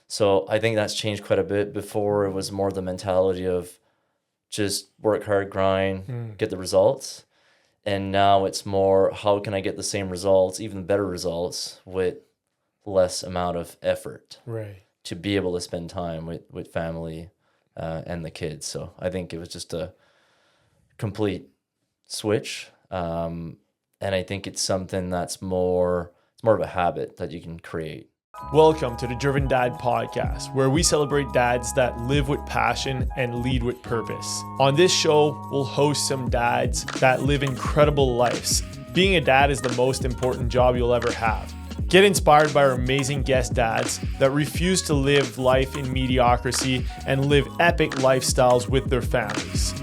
So I think that's changed quite a bit. Before it was more the mentality of just work hard, grind, get the results. And now it's more, how can I get the same results, even better results, with less amount of effort Right. to be able to spend time with family and the kids. So I think it was just a complete switch. And I think it's something that's it's more of a habit that you can create. Welcome to the Driven Dad Podcast, where we celebrate dads that live with passion and lead with purpose. On this show, we'll host some dads that live incredible lives. Being a dad is the most important job you'll ever have. Get inspired by our amazing guest dads that refuse to live life in mediocrity and live epic lifestyles with their families.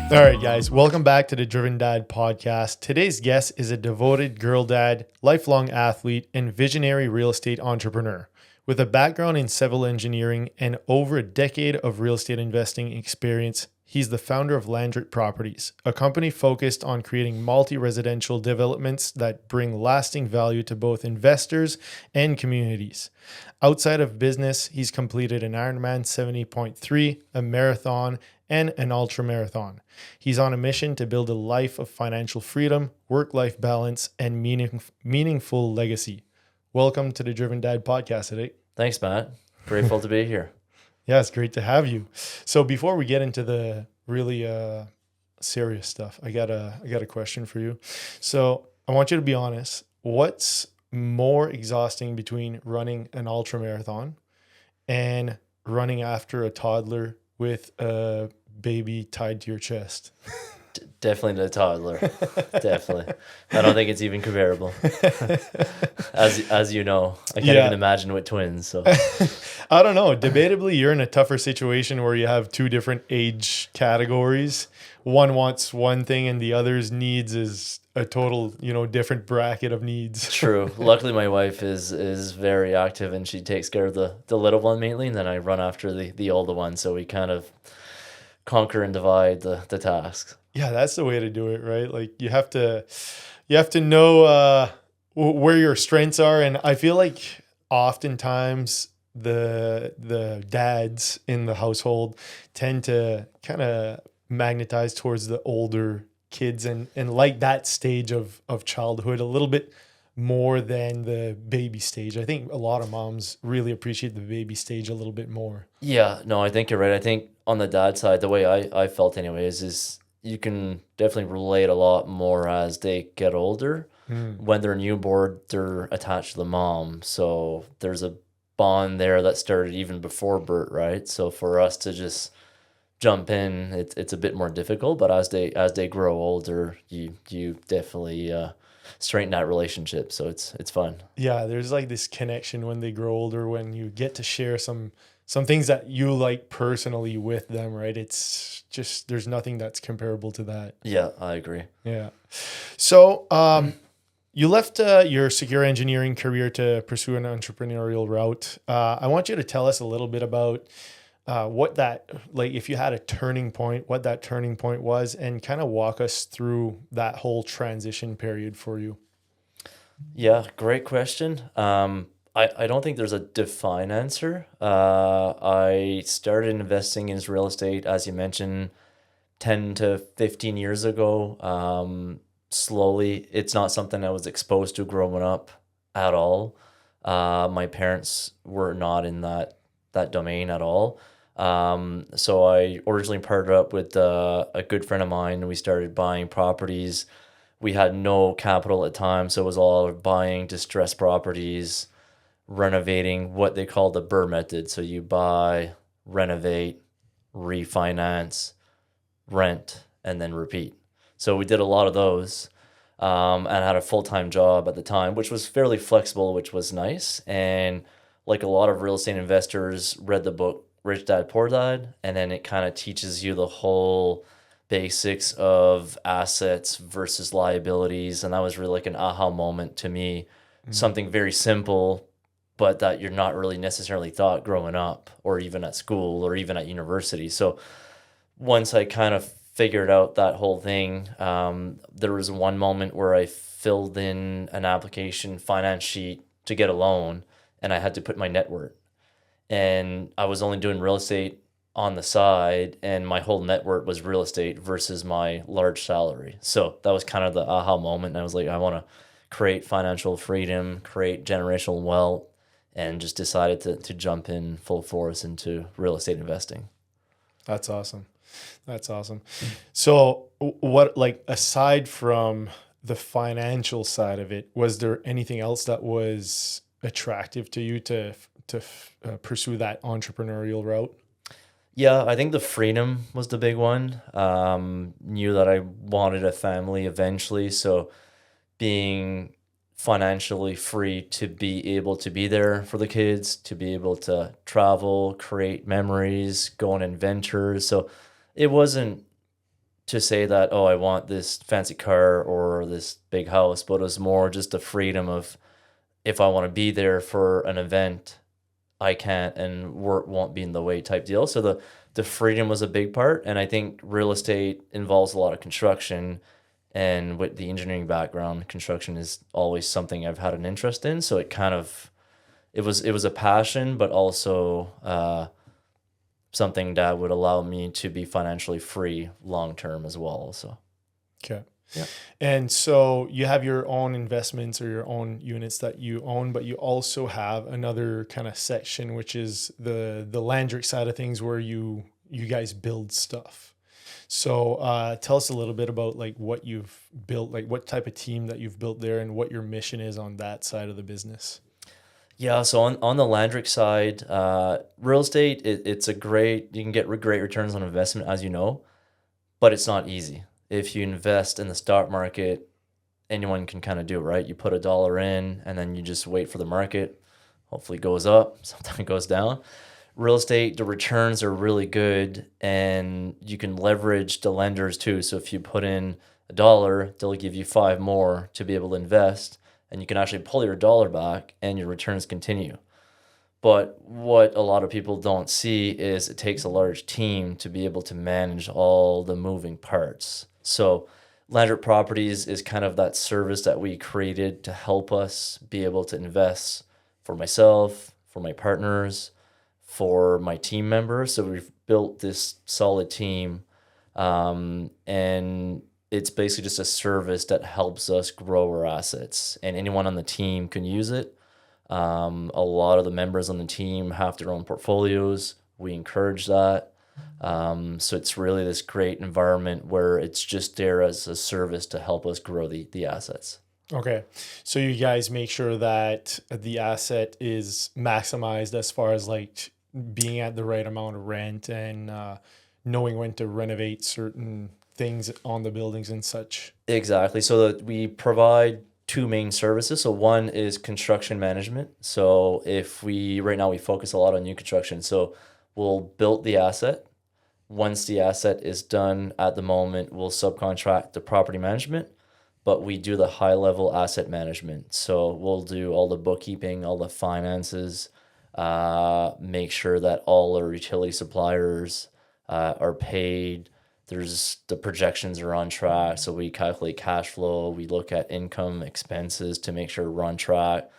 All right, guys, welcome back to the Driven Dad Podcast. Today's guest is a devoted girl dad, lifelong athlete, and visionary real estate entrepreneur. With a background in civil engineering and over a decade of real estate investing experience, he's the founder of Landry Properties, a company focused on creating multi-residential developments that bring lasting value to both investors and communities. Outside of business, he's completed an Ironman 70.3, a marathon, and an ultra marathon. He's on a mission to build a life of financial freedom, work-life balance, and meaningful legacy. Welcome to the Driven Dad Podcast today. Thanks, Matt. Grateful to be here. Yeah, it's great to have you. So before we get into the really serious stuff, I got a question for you. So I want you to be honest. What's more exhausting between running an ultra marathon and running after a toddler with a baby tied to your chest? Definitely the toddler. Definitely. I don't think it's even comparable. As you know, I can't even imagine with twins. So I don't know. Debatably, you're in a tougher situation where you have two different age categories. One wants one thing and the other's needs is a total, different bracket of needs. True. Luckily, my wife is very active and she takes care of the little one mainly, and then I run after the older one. So we kind of conquer and divide the tasks. Yeah, that's the way to do it, right? Like you have to know where your strengths are, and I feel like oftentimes the dads in the household tend to kind of magnetize towards the older kids and like that stage of childhood a little bit more than the baby stage. I think a lot of moms really appreciate the baby stage a little bit more. Yeah, no, I think you're right. I think on the dad side, the way I felt anyways, is you can definitely relate a lot more as they get older. When they're newborn, they're attached to the mom. So there's a bond there that started even before birth, right? So for us to just jump in, it's a bit more difficult. But as they grow older, you definitely straighten that relationship. So it's fun. Yeah, there's like this connection when they grow older, when you get to share some things that you like personally with them, right? It's just, there's nothing that's comparable to that. Yeah, I agree. Yeah. So you left your secure engineering career to pursue an entrepreneurial route. I want you to tell us a little bit about what that, like if you had a turning point, what that turning point was, and kind of walk us through that whole transition period for you. Yeah, great question. I don't think there's a defined answer. I started investing in real estate, as you mentioned, 10 to 15 years ago. Slowly, it's not something I was exposed to growing up at all. My parents were not in that domain at all. So I originally partnered up with a good friend of mine, and we started buying properties. We had no capital at the time, so it was all buying distressed properties, renovating, what they call the BRRRR method. So you buy, renovate, refinance, rent, and then repeat. So we did a lot of those, and had a full-time job at the time, which was fairly flexible, which was nice. And like a lot of real estate investors, read the book Rich Dad Poor Dad, and then it kind of teaches you the whole basics of assets versus liabilities. And that was really like an aha moment to me. Something very simple, but that you're not really necessarily taught growing up or even at school or even at university. So once I kind of figured out that whole thing. There was one moment where I filled in an application finance sheet to get a loan, and I had to put my net worth. And I was only doing real estate on the side, and my whole net worth was real estate versus my large salary. So that was kind of the aha moment. And I was like, I want to create financial freedom, create generational wealth, and just decided to jump in full force into real estate investing. That's awesome. That's awesome. So what, like, aside from the financial side of it, was there anything else that was attractive to you to pursue that entrepreneurial route? Yeah, I think the freedom was the big one. Knew that I wanted a family eventually, so being financially free to be able to be there for the kids, to be able to travel, create memories, go on adventures. So it wasn't to say that, oh, I want this fancy car or this big house, but it was more just the freedom of if I want to be there for an event, I can't, and work won't be in the way type deal. So the freedom was a big part, and I think real estate involves a lot of construction, and with the engineering background, construction is always something I've had an interest in. So it was a passion, but also something that would allow me to be financially free long term as well. So Okay. yeah. And so you have your own investments or your own units that you own, but you also have another kind of section, which is the Landry side of things, where you guys build stuff. So tell us a little bit about like what you've built, like what type of team that you've built there, and what your mission is on that side of the business. Yeah, so on the Landry side, real estate, it's a great, you can get great returns on investment, as you know, but it's not easy. If you invest in the stock market, anyone can kind of do it, right? You put $1 in and then you just wait for the market. Hopefully it goes up, sometimes it goes down. Real estate, the returns are really good, and you can leverage the lenders too. So if you put in $1, they'll give you 5 more to be able to invest, and you can actually pull your dollar back and your returns continue. But what a lot of people don't see is it takes a large team to be able to manage all the moving parts. So Landry Properties is kind of that service that we created to help us be able to invest for myself, for my partners, for my team members. So we've built this solid team, and it's basically just a service that helps us grow our assets, and anyone on the team can use it. A lot of the members on the team have their own portfolios. We encourage that. So it's really this great environment where it's just there as a service to help us grow the assets. Okay. So you guys make sure that the asset is maximized as far as like being at the right amount of rent, and knowing when to renovate certain things on the buildings and such. Exactly. So that we provide two main services. So one is construction management. So if right now we focus a lot on new construction. So we'll build the asset. Once the asset is done, at the moment, we'll subcontract the property management, but we do the high level asset management. So we'll do all the bookkeeping, all the finances, make sure that all our utility suppliers are paid. The projections are on track. So we calculate cash flow. We look at income, expenses to make sure we're on track.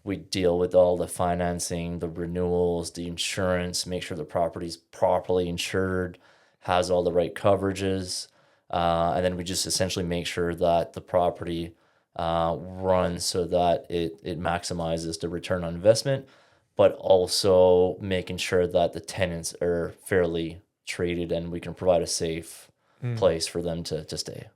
We deal with all the financing, the renewals, the insurance, make sure the property's properly insured, has all the right coverages. And then we just essentially make sure that the property runs so that it maximizes the return on investment, but also making sure that the tenants are fairly treated and we can provide a safe place for them to stay.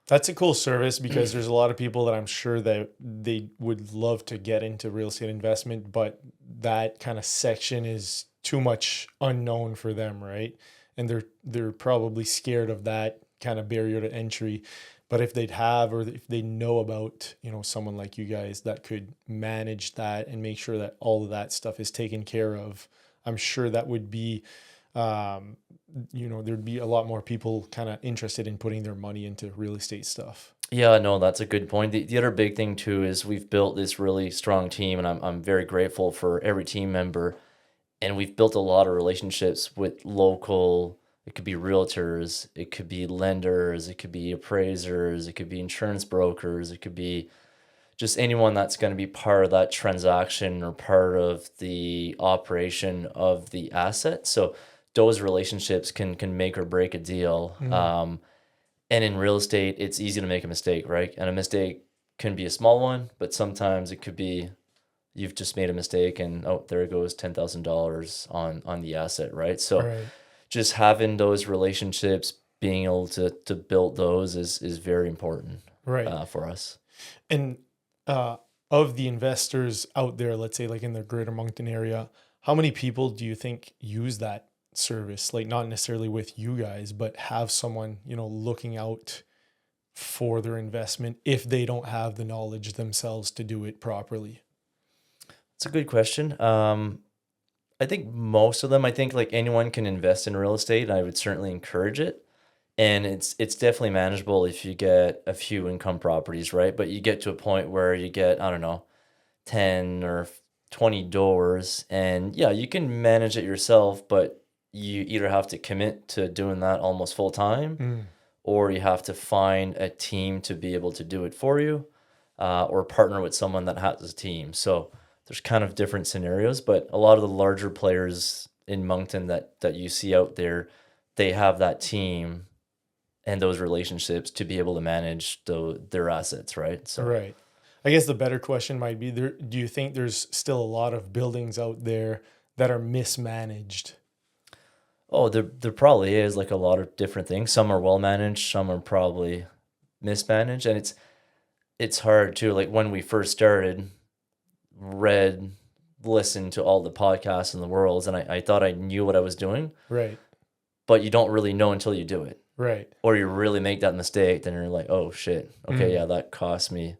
That's a cool service, because there's a lot of people that I'm sure that they would love to get into real estate investment, but that kind of section is too much unknown for them, right? And they're probably scared of that kind of barrier to entry. But if they'd have, or if they know about, someone like you guys that could manage that and make sure that all of that stuff is taken care of, I'm sure that would be, there'd be a lot more people kind of interested in putting their money into real estate stuff. Yeah, no, that's a good point. The other big thing too is we've built this really strong team, and I'm very grateful for every team member. And we've built a lot of relationships with local It could be realtors, it could be lenders, it could be appraisers, it could be insurance brokers, it could be just anyone that's going to be part of that transaction or part of the operation of the asset. So those relationships can make or break a deal. And in real estate, it's easy to make a mistake, right? And a mistake can be a small one, but sometimes it could be you've just made a mistake and oh, there goes $10,000 on the asset, right? So Right. just having those relationships, being able to build those is very important Right. for us. And of the investors out there, let's say like in the greater Moncton area, how many people do you think use that service? Like not necessarily with you guys, but have someone, looking out for their investment if they don't have the knowledge themselves to do it properly? It's a good question. I think most of them, I think like anyone can invest in real estate, and I would certainly encourage it. And it's definitely manageable if you get a few income properties, right? But you get to a point where you get, I don't know, 10 or 20 doors, and yeah, you can manage it yourself, but you either have to commit to doing that almost full time, or you have to find a team to be able to do it for you, or partner with someone that has a team. So there's kind of different scenarios, but a lot of the larger players in Moncton that you see out there, they have that team and those relationships to be able to manage their assets, right? So Right. I guess the better question might be there, do you think there's still a lot of buildings out there that are mismanaged? oh, there probably is like a lot of different things. Some are well managed, some are probably mismanaged, and it's hard too. Like when we first started, read, listened to all the podcasts in the world, and I thought I knew what I was doing, Right. but you don't really know until you do it. Right. Or you really make that mistake, then you're like, oh shit, okay, yeah, that cost me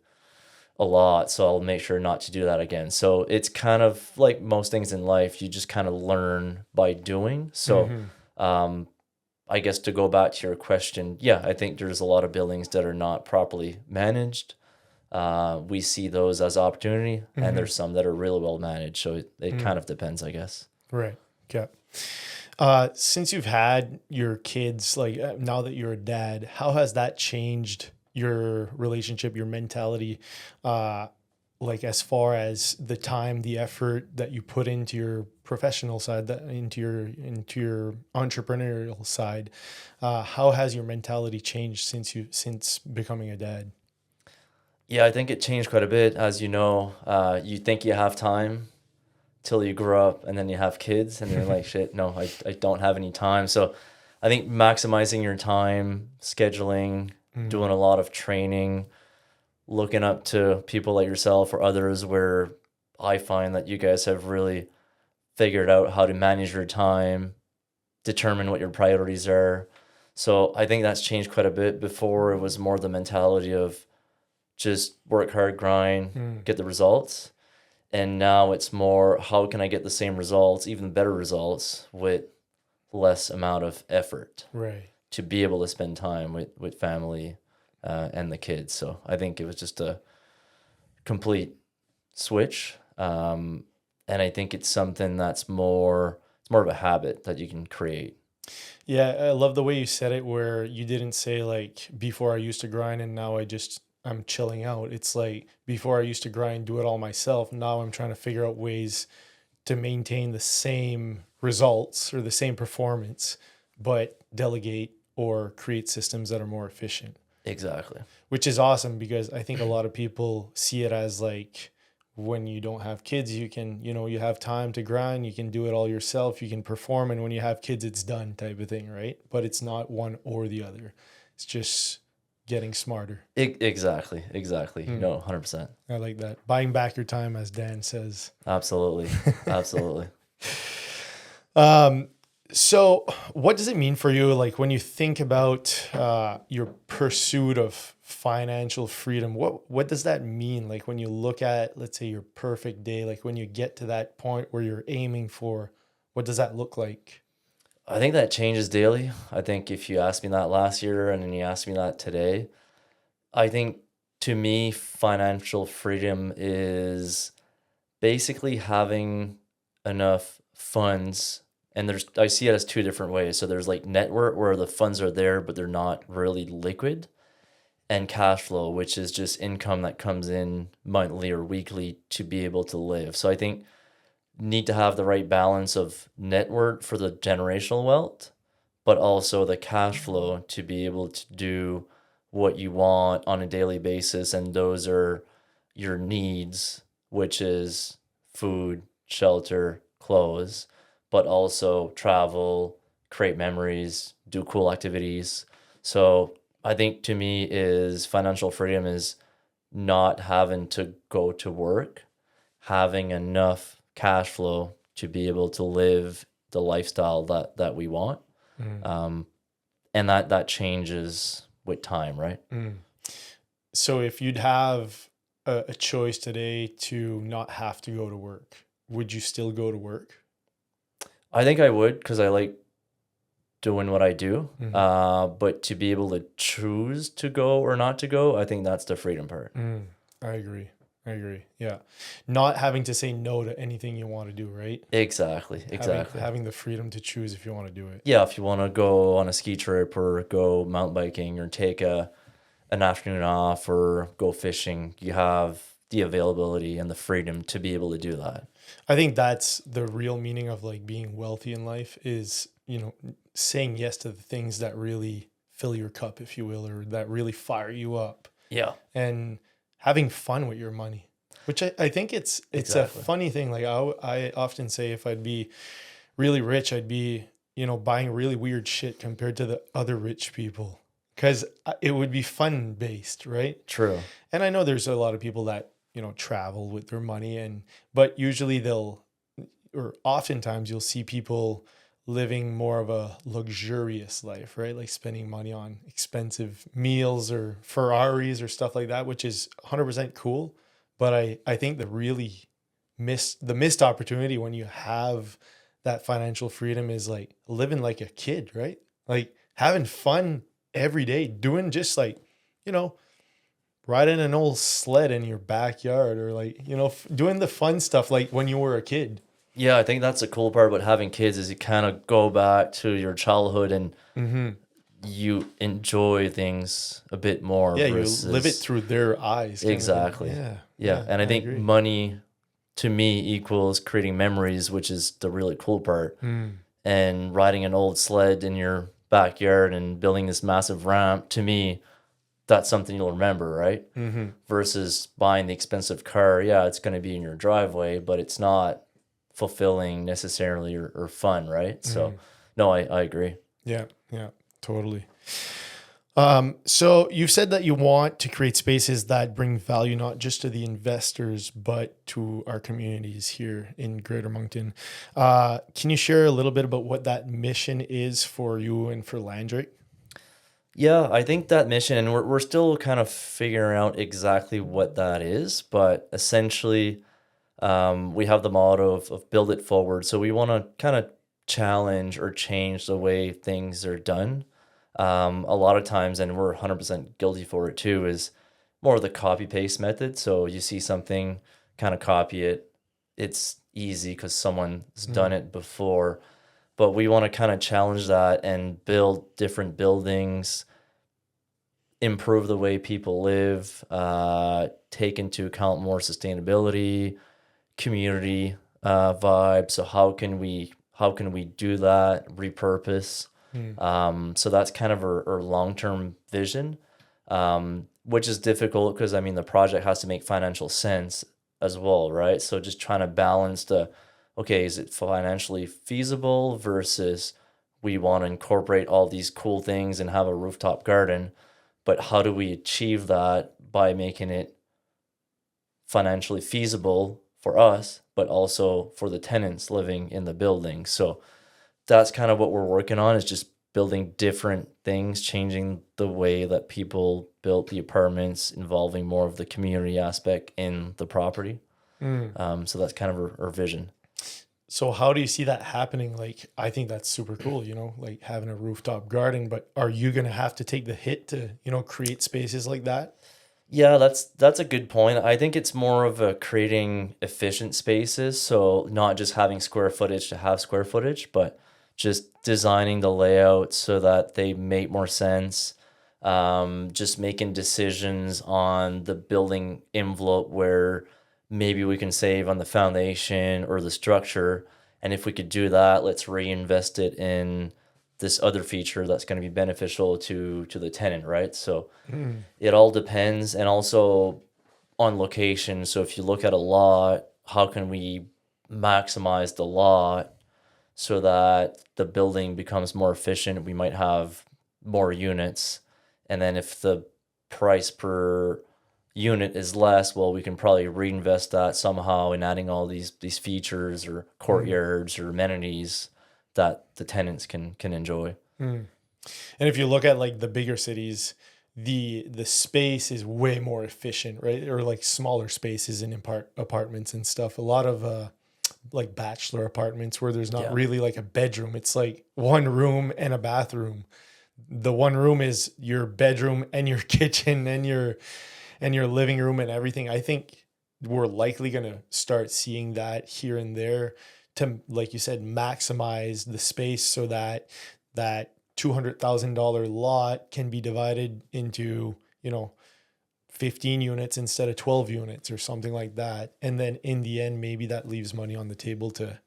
a lot, so I'll make sure not to do that again. So it's kind of like most things in life, you just kind of learn by doing. So I guess to go back to your question, yeah, I think there's a lot of buildings that are not properly managed. We see those as opportunity, and there's some that are really well managed. So it kind of depends, I guess. Right. Okay. Since you've had your kids, like now that you're a dad, how has that changed your relationship, your mentality? Like as far as the time, the effort that you put into your professional side, that into your entrepreneurial side, how has your mentality changed since becoming a dad? Yeah, I think it changed quite a bit. As you know, you think you have time till you grow up, and then you have kids and you're like, shit, no, I don't have any time. So I think maximizing your time, scheduling, doing a lot of training, looking up to people like yourself or others, where I find that you guys have really figured out how to manage your time, determine what your priorities are. So I think that's changed quite a bit. Before, it was more the mentality of just work hard, grind, get the results. And now it's more, how can I get the same results, even better results, with less amount of effort Right. to be able to spend time with family and the kids. So I think it was just a complete switch. And I think it's something it's more of a habit that you can create. Yeah, I love the way you said it, where you didn't say like before I used to grind and now I'm chilling out. It's like before I used to grind, do it all myself. Now I'm trying to figure out ways to maintain the same results or the same performance, but delegate or create systems that are more efficient, Exactly. which is awesome because I think a lot of people see it as like when you don't have kids, you can, you have time to grind, you can do it all yourself, you can perform. And when you have kids, it's done type of thing, right? But it's not one or the other. It's just getting smarter. Exactly. No, 100%. I like that. Buying back your time, as Dan says. Absolutely. Absolutely. So what does it mean for you? Like when you think about your pursuit of financial freedom, what does that mean? Like when you look at, let's say, your perfect day, like when you get to that point where you're aiming for, what does that look like? I think that changes daily. I think if you asked me that last year and then you asked me that today, I think to me, financial freedom is basically having enough funds And I see it as two different ways. So there's like net worth where the funds are there, but they're not really liquid, and cash flow, which is just income that comes in monthly or weekly to be able to live. So I think need to have the right balance of net worth for the generational wealth, but also the cash flow to be able to do what you want on a daily basis. And those are your needs, which is food, shelter, clothes, but also travel, create memories, do cool activities. So I think to me is financial freedom is not having to go to work, having enough cash flow to be able to live the lifestyle that we want. Um, and that changes with time, right? So if you'd have a choice today to not have to go to work, would you still go to work? I think I would because I like doing what I do. But to be able to choose to go or not to go, I think that's the freedom part. I agree. Yeah. Not having to say no to anything you want to do, right? Exactly. Having the freedom to choose if you want to do it. Yeah, if you want to go on a ski trip or go mountain biking or take an afternoon off or go fishing, you have the availability and the freedom to be able to do that. I think that's the real meaning of like being wealthy in life is, saying yes to the things that really fill your cup, if you will, or that really fire you up. Yeah. And having fun with your money, which I think it's Exactly. a funny thing. Like I often say, if I'd be really rich, I'd be, buying really weird shit compared to the other rich people, because it would be fun based, right? True. And I know there's a lot of people that, travel with their money, but usually or oftentimes you'll see people living more of a luxurious life, right? Like spending money on expensive meals or Ferraris or stuff like that, which is 100% cool. But I think the missed opportunity when you have that financial freedom is like living like a kid, right? Like having fun every day, doing just like, riding an old sled in your backyard, or like, doing the fun stuff like when you were a kid. Yeah, I think that's the cool part about having kids is you kind of go back to your childhood and you enjoy things a bit more. Yeah, versus... you live it through their eyes. Exactly. Yeah. And I think agree. money to me equals creating memories, which is the really cool part. And riding an old sled in your backyard and building this massive ramp, to me, that's something you'll remember, right? Versus buying the expensive car. Yeah, it's going to be in your driveway, but it's not fulfilling necessarily or fun, right? So, no, I agree. Yeah, totally. So you've said that you want to create spaces that bring value not just to the investors, but to our communities here in Greater Moncton. Can you share a little bit about what that mission is for you and for Landry? Yeah, I think that mission, and we're still kind of figuring out exactly what that is, but essentially, we have the motto of build it forward. So we want to kind of challenge or change the way things are done. A lot of times, and we're 100% guilty for it too, is more of the copy paste method. So you see something, kind of copy it. It's easy because someone's done it before. But we want to kind of challenge that and build different buildings, improve the way people live, take into account more sustainability, community vibe. So how can we do that? Repurpose. So that's kind of our long-term vision, which is difficult because the project has to make financial sense as well, right? So just trying to balance okay, is it financially feasible versus we want to incorporate all these cool things and have a rooftop garden, but how do we achieve that by making it financially feasible for us, but also for the tenants living in the building? So that's kind of what we're working on, is just building different things, changing the way that people built the apartments, involving more of the community aspect in the property. So that's kind of our vision. So how do you see that happening? Like, I think that's super cool, like having a rooftop garden, but are you going to have to take the hit to, create spaces like that? Yeah, that's a good point. I think it's more of a creating efficient spaces, so not just having square footage to have square footage, but just designing the layout so that they make more sense. Just making decisions on the building envelope where maybe we can save on the foundation or the structure, and if we could do that, let's reinvest it in this other feature that's going to be beneficial to the tenant, right? So Mm. it all depends, and also on location. So if you look at a lot, how can we maximize the lot so that the building becomes more efficient? We might have more units, and then if the price per unit is less, well, we can probably reinvest that somehow in adding all these features or Mm. courtyards or amenities that the tenants can enjoy. Mm. And if you look at like the bigger cities, the space is way more efficient, right? Or like smaller spaces in apartments and stuff. A lot of like bachelor apartments where there's not Yeah. really like a bedroom. It's like one room and a bathroom. The one room is your bedroom and your kitchen and your living room and everything. I think we're likely going to start seeing that here and there to, like you said, maximize the space so that that $200,000 lot can be divided into, 15 units instead of 12 units or something like that. And then in the end, maybe that leaves money on the table to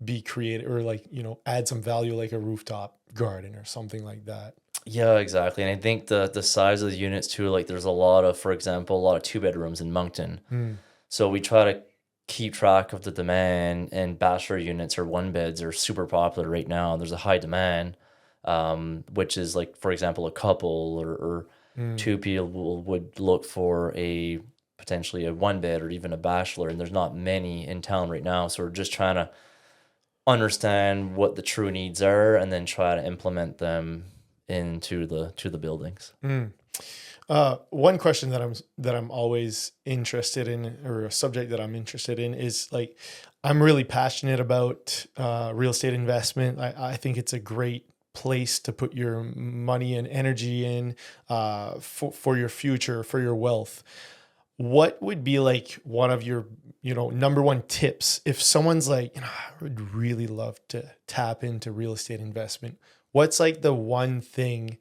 be creative or like, add some value like a rooftop garden or something like that. Yeah, exactly. And I think the size of the units too, like there's a lot of, for example, a lot of two bedrooms in Moncton. Mm. So we try to keep track of the demand, and bachelor units or one beds are super popular right now. There's a high demand, which is like, for example, a couple or Mm. two people would look for a potentially a one bed or even a bachelor, and there's not many in town right now. So we're just trying to understand what the true needs are and then try to implement them into the buildings. Mm. One question that I'm always interested in, or a subject that I'm interested in, is like I'm really passionate about real estate investment. I think it's a great place to put your money and energy in for your future, for your wealth. What would be like one of your number one tips if someone's like, I would really love to tap into real estate investment? What's like the one thing,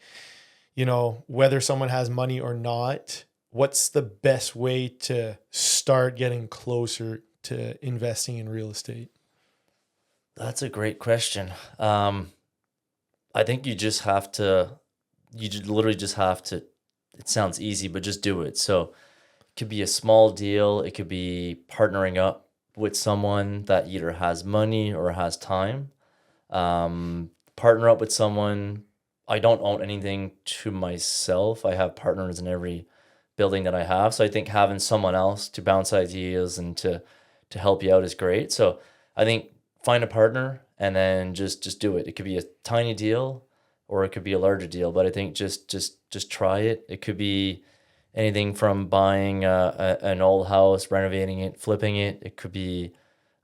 whether someone has money or not, what's the best way to start getting closer to investing in real estate? That's a great question. I think you just have to, literally just have to, it sounds easy, but just do it. So it could be a small deal, it could be partnering up with someone that either has money or has time. Partner up with someone. I don't own anything to myself. I have partners in every building that I have. So I think having someone else to bounce ideas and to help you out is great. So I think find a partner and then just do it. It could be a tiny deal or it could be a larger deal, but I think just try it. It could be anything from buying an old house, renovating it, flipping it. It could be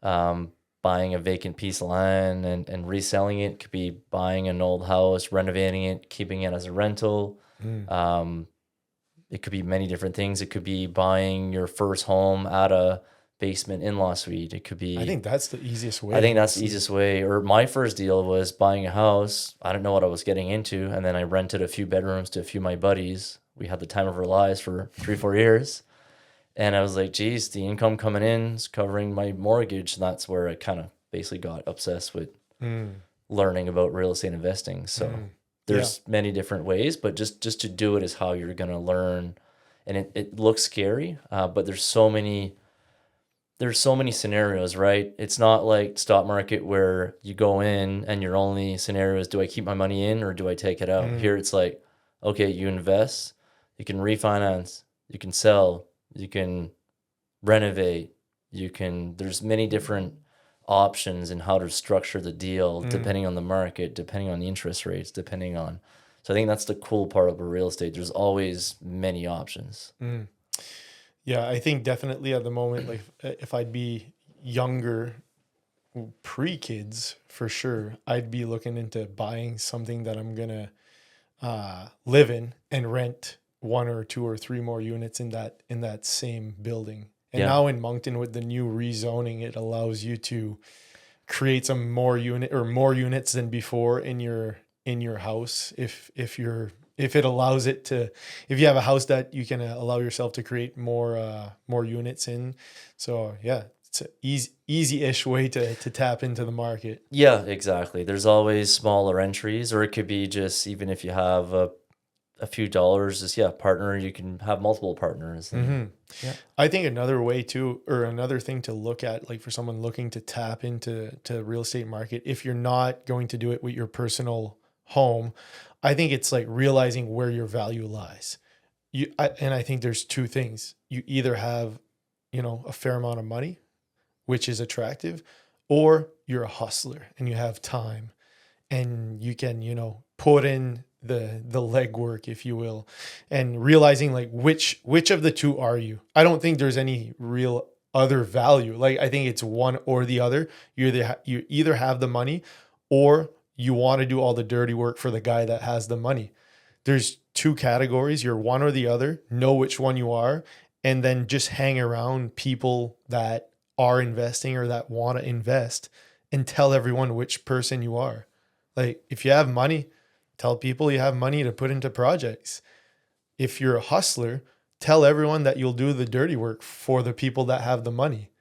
um, buying a vacant piece of land and reselling it. It could be buying an old house, renovating it, keeping it as a rental. Mm. Um, it could be many different things. It could be buying your first home at a basement in-law suite. It could I be, think that's the easiest I way, think that's the honestly. easiest way. Or my first deal was buying a house. I didn't know what I was getting into. And then I rented a few bedrooms to a few of my buddies. We had the time of our lives for 3 4 years. And I was like, geez, the income coming in is covering my mortgage. And that's where I kind of basically got obsessed with Mm. learning about real estate investing. So Mm. Yeah. there's many different ways, but just to do it is how you're gonna learn. And it looks scary, but there's so many scenarios, right? It's not like stock market where you go in and your only scenario is, do I keep my money in or do I take it out? Mm. Here it's like, okay, you invest, you can refinance, you can sell, you can renovate, there's many different options in how to structure the deal Mm. depending on the market, depending on the interest rates, depending on. So I think that's the cool part about real estate. There's always many options. Mm. Yeah, I think definitely at the moment, like if I'd be younger, pre-kids for sure, I'd be looking into buying something that I'm gonna live in and rent one or two or three more units in that same building. And Yeah. now in Moncton with the new rezoning, it allows you to create some more units than before in your house if it allows it to, if you have a house that you can allow yourself to create more units in. So yeah, it's an easy-ish way to tap into the market. Yeah, exactly. There's always smaller entries, or it could be just even if you have a few dollars, just partner. You can have multiple partners. And, yeah. I think another way too, or another thing to look at, like for someone looking to tap into real estate market, if you're not going to do it with your personal home, I think it's like realizing where your value lies. And I think there's two things. You either have, a fair amount of money, which is attractive, or you're a hustler and you have time and you can, put in the legwork, if you will, and realizing like which of the two are you. I don't think there's any real other value. Like I think it's one or the other. You either have the money or you want to do all the dirty work for the guy that has the money. There's two categories. You're one or the other. Know which one you are, and then just hang around people that are investing or that want to invest and tell everyone which person you are. Like if you have money, tell people you have money to put into projects. If you're a hustler, tell everyone that you'll do the dirty work for the people that have the money.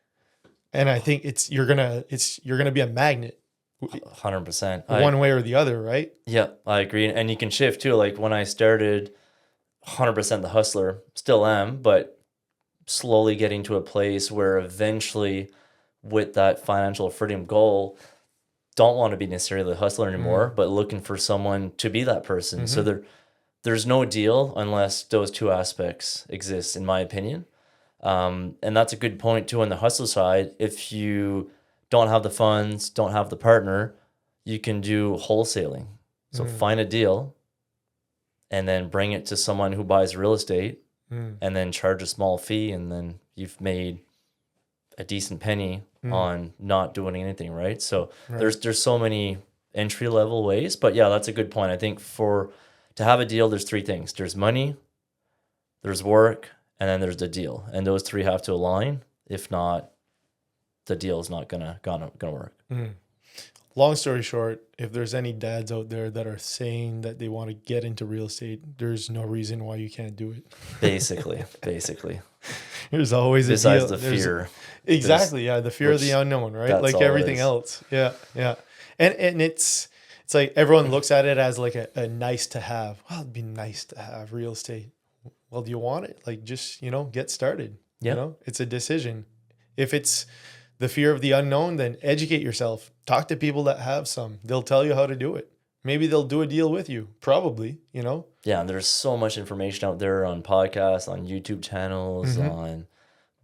And I think you're gonna be a magnet. 100%. One way or the other, right? Yeah, I agree. And you can shift too. Like when I started, 100% the hustler, still am, but slowly getting to a place where eventually with that financial freedom goal, don't want to be necessarily the hustler anymore, but looking for someone to be that person. So there's no deal unless those two aspects exist, in my opinion. And that's a good point too on the hustle side. If you don't have the funds, don't have the partner, you can do wholesaling. So find a deal and then bring it to someone who buys real estate and then charge a small fee, and then you've made a decent penny on not doing anything, right? So there's so many entry level ways, but yeah, that's a good point. I think to have a deal, there's three things. There's money, there's work, and then there's the deal. And those three have to align. If not, the deal is not gonna work. Long story short, if there's any dads out there that are saying that they want to get into real estate, there's no reason why you can't do it. Basically. There's always besides a deal. the fear. Exactly, yeah, the fear of the unknown, right? Like everything else. Yeah. And it's like everyone looks at it as like a nice to have. Well, it'd be nice to have real estate. Well, do you want it? Like just, get started. Yeah. It's a decision. If it's the fear of the unknown, then educate yourself. Talk to people that have some. They'll tell you how to do it. Maybe they'll do a deal with you. Probably, Yeah, and there's so much information out there on podcasts, on YouTube channels, on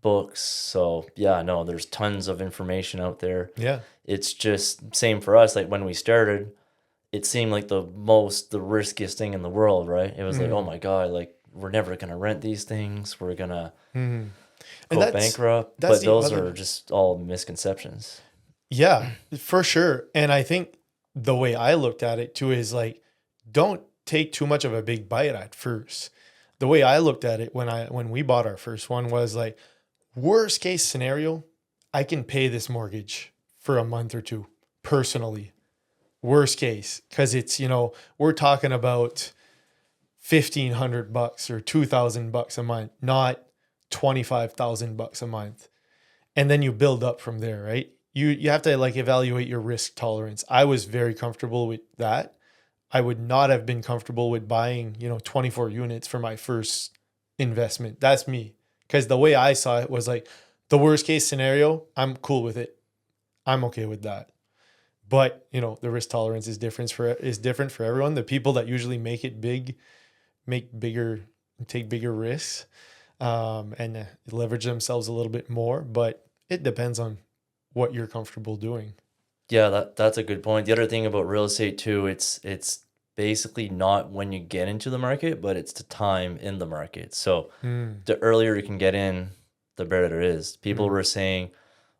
books. So yeah, no, there's tons of information out there. Yeah. It's just same for us. Like when we started, it seemed like the riskiest thing in the world, right? It was like, oh my God, like we're never gonna rent these things. We're gonna go bankrupt. But those are just all misconceptions. Yeah, for sure. And I think the way I looked at it too is like, don't take too much of a big bite at first. The way I looked at it when we bought our first one was like, worst case scenario, I can pay this mortgage for a month or two personally. Worst case, because it's, we're talking about $1,500 or $2,000 a month, not $25,000 a month. And then you build up from there, right? You have to like evaluate your risk tolerance. I was very comfortable with that. I would not have been comfortable with buying, 24 units for my first investment. That's me. Because the way I saw it was like the worst case scenario, I'm cool with it. I'm okay with that. But, the risk tolerance is different for everyone. The people that usually make it big, take bigger risks, and leverage themselves a little bit more. But it depends on what you're comfortable doing. Yeah, that's a good point. The other thing about real estate too, it's basically not when you get into the market, but it's the time in the market. So the earlier you can get in, the better it is. People were saying,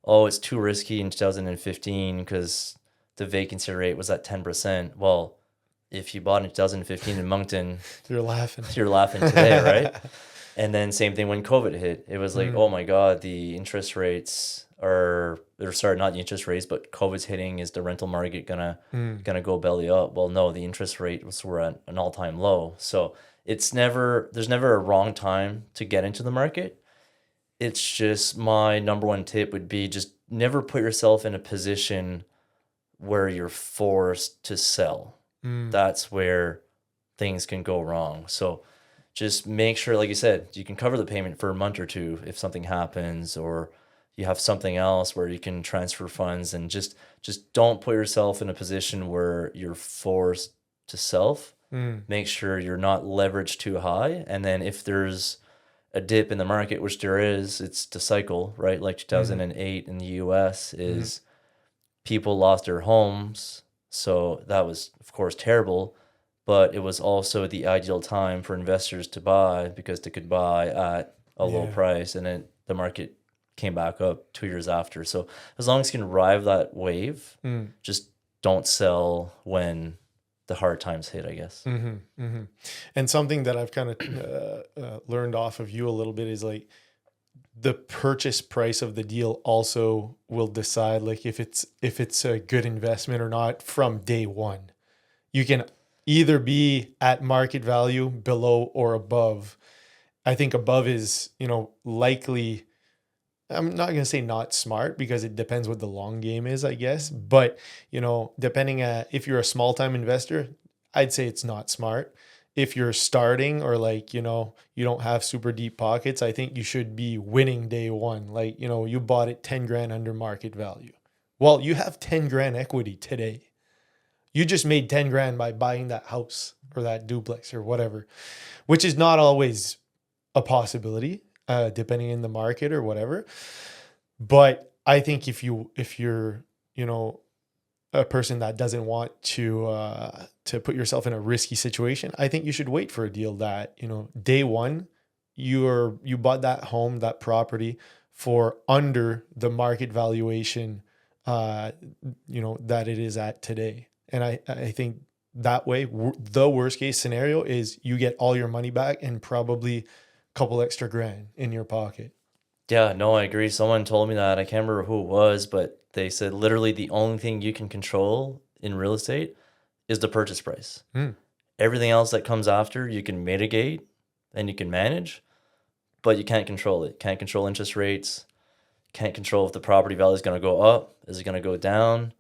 oh, it's too risky in 2015 because the vacancy rate was at 10%. Well, if you bought in 2015 in Moncton, You're laughing. you're laughing today, right? And then same thing when COVID hit. It was like, oh my God, the interest rates are, or sorry, not the interest rates, but COVID's hitting. Is the rental market gonna go belly up? Well, no, the interest rates were at an all-time low. So there's never a wrong time to get into the market. It's just my number one tip would be just never put yourself in a position where you're forced to sell. That's where things can go wrong. So just make sure, like you said, you can cover the payment for a month or two if something happens, or you have something else where you can transfer funds, and just don't put yourself in a position where you're forced to sell. Make sure you're not leveraged too high. And then if there's a dip in the market, which there is, it's the cycle, right? Like 2008 in the US is people lost their homes. So that was, of course, terrible. But it was also the ideal time for investors to buy because they could buy at a low price. And then the market came back up 2 years after. So as long as you can ride that wave, just don't sell when the hard times hit, I guess. And something that I've kind of learned off of you a little bit is like the purchase price of the deal also will decide like if it's a good investment or not from day one. You can either be at market value, below, or above. I think above is, likely, I'm not going to say not smart because it depends what the long game is, I guess. But, depending if you're a small time investor, I'd say it's not smart. If you're starting or like, you don't have super deep pockets, I think you should be winning day one. Like, you bought it 10 grand under market value. Well, you have 10 grand equity today. You just made 10 grand by buying that house or that duplex or whatever, which is not always a possibility, depending in the market or whatever. But I think if you're, a person that doesn't want to put yourself in a risky situation, I think you should wait for a deal that, day one, you bought that home, that property for under the market valuation, that it is at today. And I think that way, the worst case scenario is you get all your money back and probably a couple extra grand in your pocket. Yeah, no, I agree. Someone told me that. I can't remember who it was, but they said literally the only thing you can control in real estate is the purchase price. Everything else that comes after, you can mitigate and you can manage, but you can't control it. Can't control interest rates. Can't control if the property value is going to go up. Is it going to go down?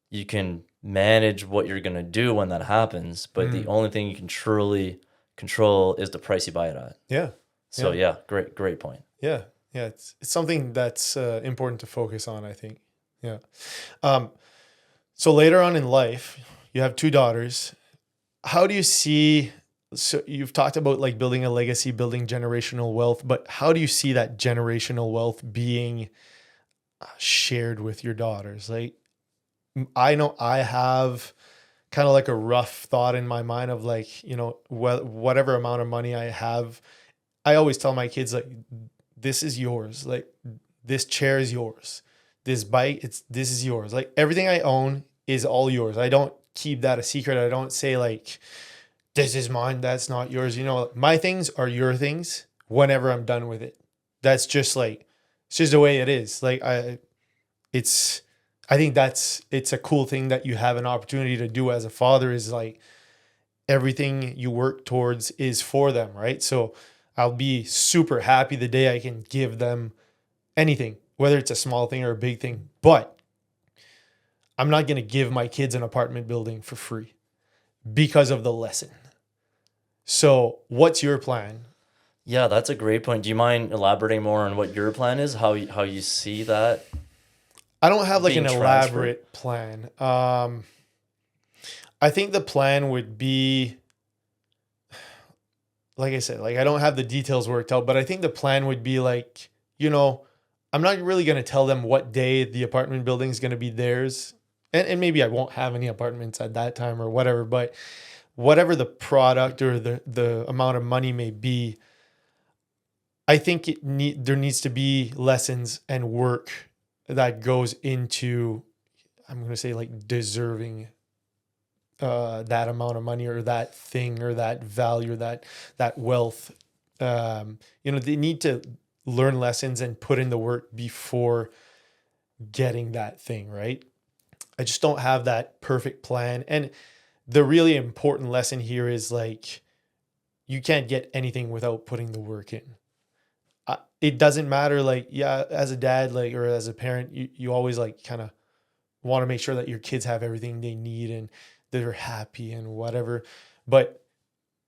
You can manage what you're going to do when that happens, but the only thing you can truly control is the price you buy it at. Yeah. So great point. Yeah. Yeah. It's something that's important to focus on, I think. Yeah. So later on in life, you have 2 daughters. How do you see, so you've talked about like building a legacy, building generational wealth, but how do you see that generational wealth being shared with your daughters? Like, I know I have kind of like a rough thought in my mind of like, whatever amount of money I have, I always tell my kids like, this is yours. Like, this chair is yours. This bike, this is yours. Like, everything I own is all yours. I don't keep that a secret. I don't say like, this is mine, that's not yours. My things are your things whenever I'm done with it. That's just like, it's just the way it is. Like, I think it's a cool thing that you have an opportunity to do as a father, is like everything you work towards is for them, right? So I'll be super happy the day I can give them anything, whether it's a small thing or a big thing, but I'm not going to give my kids an apartment building for free because of the lesson. So what's your plan? Yeah, that's a great point. Do you mind elaborating more on what your plan is? How you see that? I don't have like an being elaborate plan. I think the plan would be, like I said, like I don't have the details worked out, but I think the plan would be like, I'm not really going to tell them what day the apartment building is going to be theirs. And maybe I won't have any apartments at that time or whatever, but whatever the product or the amount of money may be, I think there needs to be lessons and work that goes into, I'm going to say like deserving that amount of money or that thing or that value or that wealth. They need to learn lessons and put in the work before getting that thing, right? I just don't have that perfect plan. And the really important lesson here is like, you can't get anything without putting the work in. It doesn't matter, like, yeah, as a dad, like, or as a parent, you always like kind of want to make sure that your kids have everything they need and they're happy and whatever. But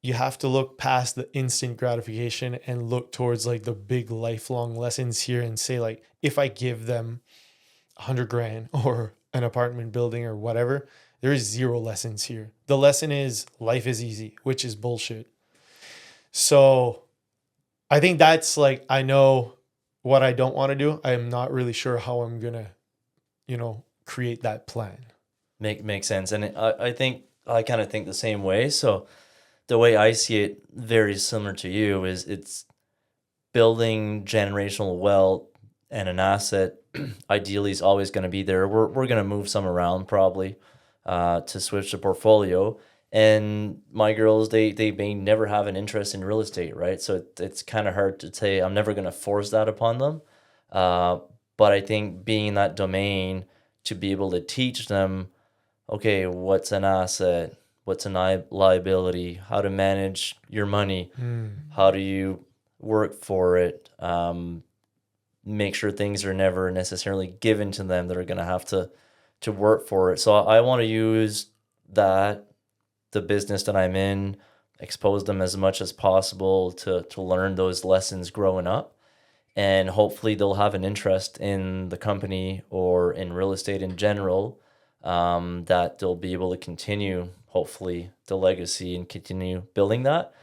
you have to look past the instant gratification and look towards like the big lifelong lessons here and say, like, if I give them 100 grand or an apartment building or whatever, there is zero lessons here. The lesson is life is easy, which is bullshit. So I think that's like, I know what I don't want to do. I'm not really sure how I'm going to, create that plan. Makes sense. And I think I kind of think the same way. So the way I see it, very similar to you, is it's building generational wealth, and an asset ideally is always going to be there. We're going to move some around probably to switch the portfolio. And my girls, they may never have an interest in real estate, right? So it's kind of hard to say I'm never going to force that upon them. But I think being in that domain, to be able to teach them, okay, what's an asset? What's a liability? How to manage your money? How do you work for it? Make sure things are never necessarily given to them. They're going to have to work for it. So I want to use the business that I'm in, expose them as much as possible to learn those lessons growing up. And hopefully they'll have an interest in the company or in real estate in general, that they'll be able to continue, hopefully, the legacy and continue building that.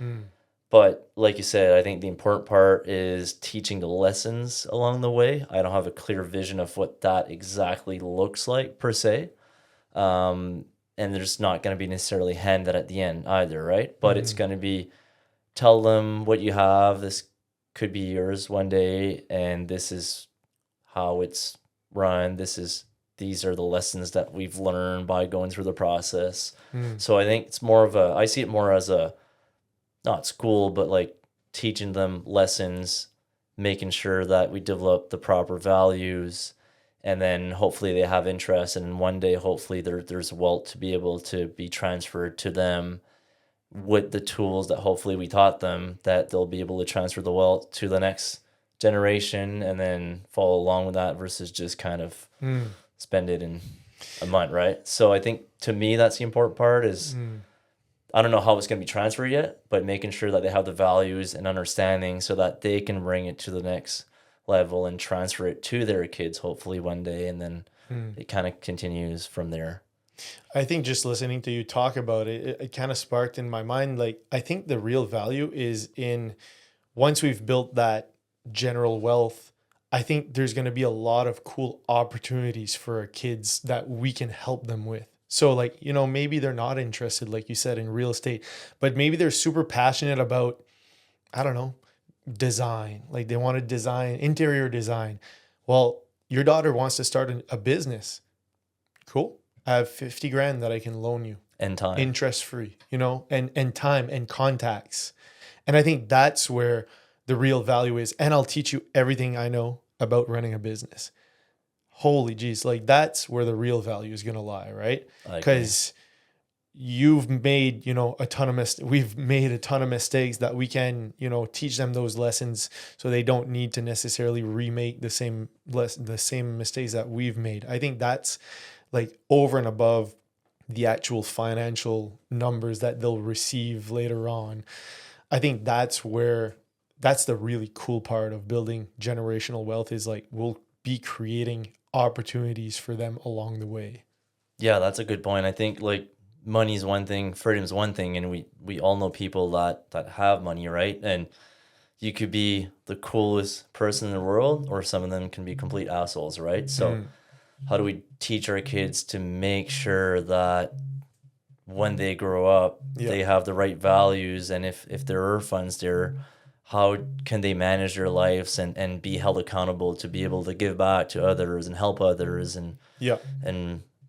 But like you said, I think the important part is teaching the lessons along the way. I don't have a clear vision of what that exactly looks like per se. And there's not going to be necessarily handed at the end either, right? But it's going to be, tell them what you have. This could be yours one day, and this is how it's run. These are the lessons that we've learned by going through the process. So I think it's more of I see it more as not school, but like teaching them lessons, making sure that we develop the proper values, and then hopefully they have interest. And one day, hopefully there's wealth to be able to be transferred to them with the tools that hopefully we taught them, that they'll be able to transfer the wealth to the next generation and then follow along with that versus just kind of spend it in a month, right? So I think to me, that's the important part is I don't know how it's going to be transferred yet, but making sure that they have the values and understanding so that they can bring it to the next level and transfer it to their kids hopefully one day, and then it kind of continues from there. I think just listening to you talk about it, it kind of sparked in my mind, like, I think the real value is in, once we've built that general wealth, I think there's going to be a lot of cool opportunities for our kids that we can help them with. So like, maybe they're not interested, like you said, in real estate, but maybe they're super passionate about, I don't know, design. Like they want to design, interior design. Well, your daughter wants to start a business. Cool. I have 50 grand that I can loan you. And time. Interest free, and time and contacts. And I think that's where the real value is. And I'll teach you everything I know about running a business. Holy geez, like that's where the real value is going to lie, right? Because you've made, a ton of we've made a ton of mistakes that we can, teach them those lessons so they don't need to necessarily remake the same mistakes that we've made. I think that's like over and above the actual financial numbers that they'll receive later on. I think that's the really cool part of building generational wealth, is like we'll be creating opportunities for them along the way. Yeah, that's a good point. I think like money is one thing, freedom is one thing, and we all know people that have money, right? And you could be the coolest person in the world, or some of them can be complete assholes, right? So how do we teach our kids to make sure that when they grow up, they have the right values, and if there are funds there, how can they manage their lives and be held accountable to be able to give back to others and help others and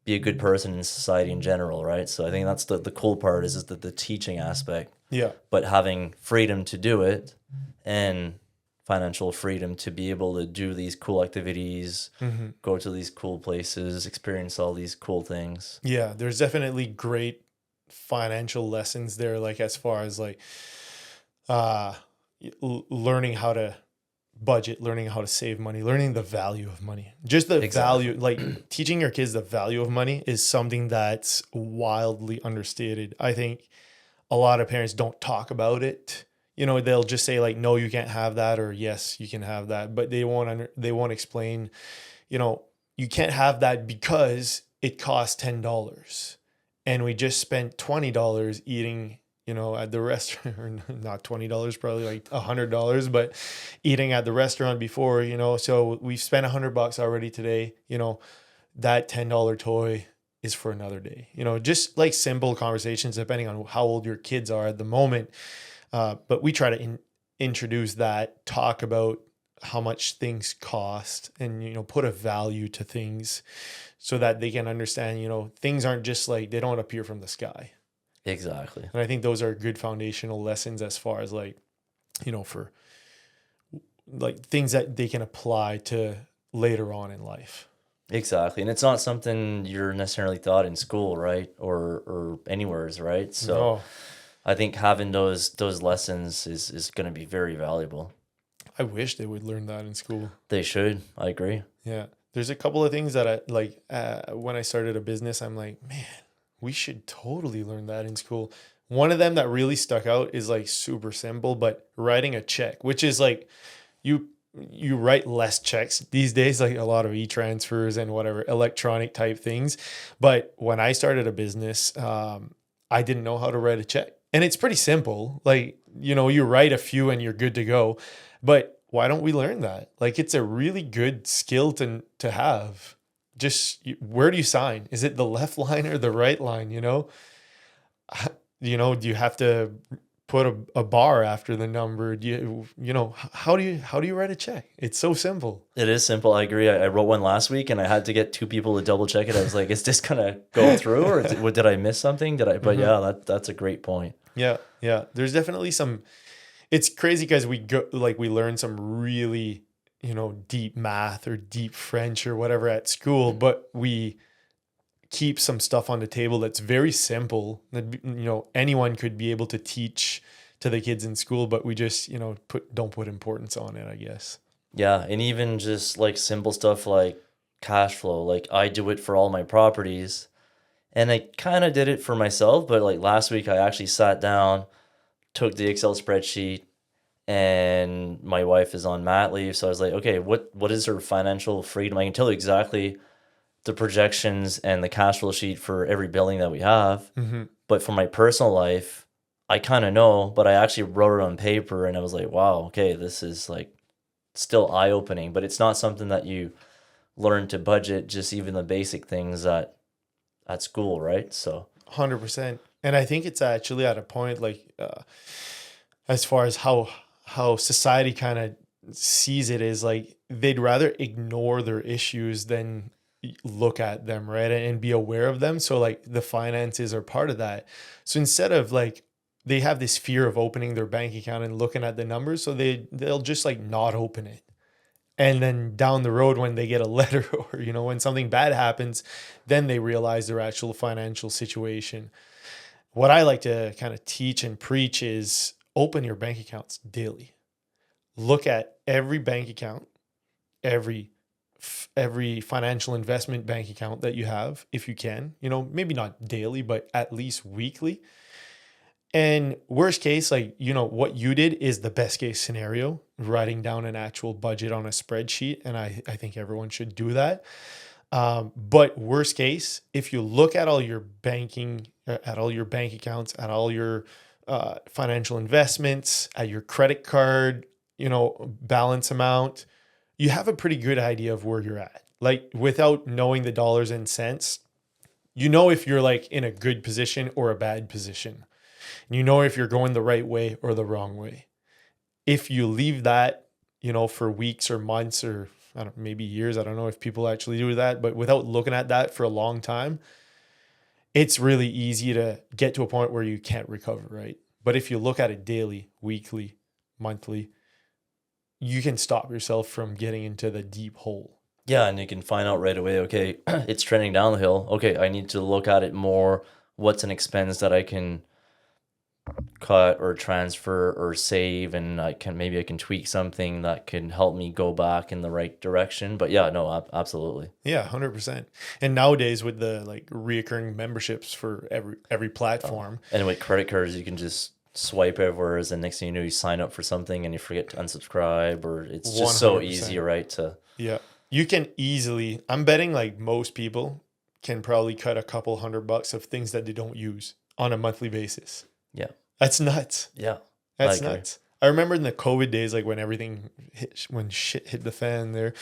be a good person in society in general, right? So I think that's the cool part is the teaching aspect, Yeah. but having freedom to do it and financial freedom to be able to do these cool activities, go to these cool places, experience all these cool things. Yeah. There's definitely great financial lessons there, like as far as like uh learning how to budget, learning how to save money, learning the value of money. Just the Exactly. value, like teaching your kids the value of money is something that's wildly understated. I think a lot of parents don't talk about it. You know, they'll just say like, no, you can't have that, or yes, you can have that, but they won't explain, you know, you can't have that because it costs $10 and we just spent $20 eating, you know, at the restaurant, or not $20, probably like $100, but eating at the restaurant before, you know, so we've spent $100 already today, you know, that $10 toy is for another day, you know, just like simple conversations depending on how old your kids are at the moment. But we try to introduce that, talk about how much things cost, and, you know, put a value to things so that they can understand, you know, things aren't just like, they don't appear from the sky. Exactly. And I think those are good foundational lessons as far as like, you know, for like things that they can apply to later on in life. Exactly. And it's not something you're necessarily taught in school, right? Or anywheres, right? So No, I think having those lessons is going to be very valuable. I wish they would learn that in school. They should. I agree. Yeah. There's a couple of things that I like when I started a business, I'm like, man, we should totally learn that in school. One of them that really stuck out is like super simple, but writing a check, which is like you you write less checks these days, like a lot of e-transfers and whatever electronic type things. But when I started a business, I didn't know how to write a check. And it's pretty simple. Like, you know, you write a few and you're good to go. But why don't we learn that? Like, it's a really good skill to have. Just where do you sign? Is it the left line or the right line? You know, you know, do you have to put a bar after the number? Do you know, how do you write a check? It's so simple. It is simple. I agree. I wrote one last week and I had to get two people to double check it. I was like, is this gonna go through or did I miss something? Did I? But yeah, that's a great point. Yeah, yeah. There's definitely some. It's crazy because we learn some really, you know, deep math or deep French or whatever at school, but we keep some stuff on the table that's very simple that, you know, anyone could be able to teach to the kids in school, but we just, you know, don't put importance on it, I guess. Yeah, and even just like simple stuff like cash flow. Like I do it for all my properties, and I kind of did it for myself. But like last week, I actually sat down, took the Excel spreadsheet, and my wife is on mat leave, so I was like, okay, what is her financial freedom? I can tell you exactly the projections and the cash flow sheet for every building that we have. But for my personal life, I kind of know, but I actually wrote it on paper and I was like, wow, okay, this is like still eye opening, but it's not something that you learn to budget, just even the basic things at school, right? So 100%. And I think it's actually at a point like, as far as how society kind of sees it, is like they'd rather ignore their issues than look at them, right, and be aware of them. So like the finances are part of that. So instead of like, they have this fear of opening their bank account and looking at the numbers, so they'll just like not open it. And then down the road, when they get a letter or, you know, when something bad happens, then they realize their actual financial situation. What I like to kind of teach and preach is open your bank accounts daily. Look at every bank account, every financial investment bank account that you have, if you can, you know, maybe not daily, but at least weekly. And worst case, like, you know, what you did is the best case scenario, writing down an actual budget on a spreadsheet. And I think everyone should do that. But worst case, if you look at all your banking, at all your bank accounts, at all your financial investments, at your credit card, you know, balance amount, you have a pretty good idea of where you're at. Like, without knowing the dollars and cents, you know if you're like in a good position or a bad position. You know if you're going the right way or the wrong way. If you leave that, you know, for weeks or months or I don't, maybe years. I don't know if people actually do that, but without looking at that for a long time, it's really easy to get to a point where you can't recover, right? But if you look at it daily, weekly, monthly, you can stop yourself from getting into the deep hole. Yeah, and you can find out right away, okay, it's trending down the hill. Okay, I need to look at it more. What's an expense that I can cut or transfer or save, and I can tweak something that can help me go back in the right direction. But yeah, no, absolutely. Yeah, 100%. And nowadays with the like reoccurring memberships for every platform. And with credit cards, you can just swipe everywhere, and next thing you know, you sign up for something and you forget to unsubscribe, or it's just so 100%. easy, right? To Yeah. You can easily, I'm betting like most people can probably cut a couple $100 of things that they don't use on a monthly basis. Yeah. That's nuts. Yeah. That's nuts. I remember in the COVID days, like when everything hit, when shit hit the fan there,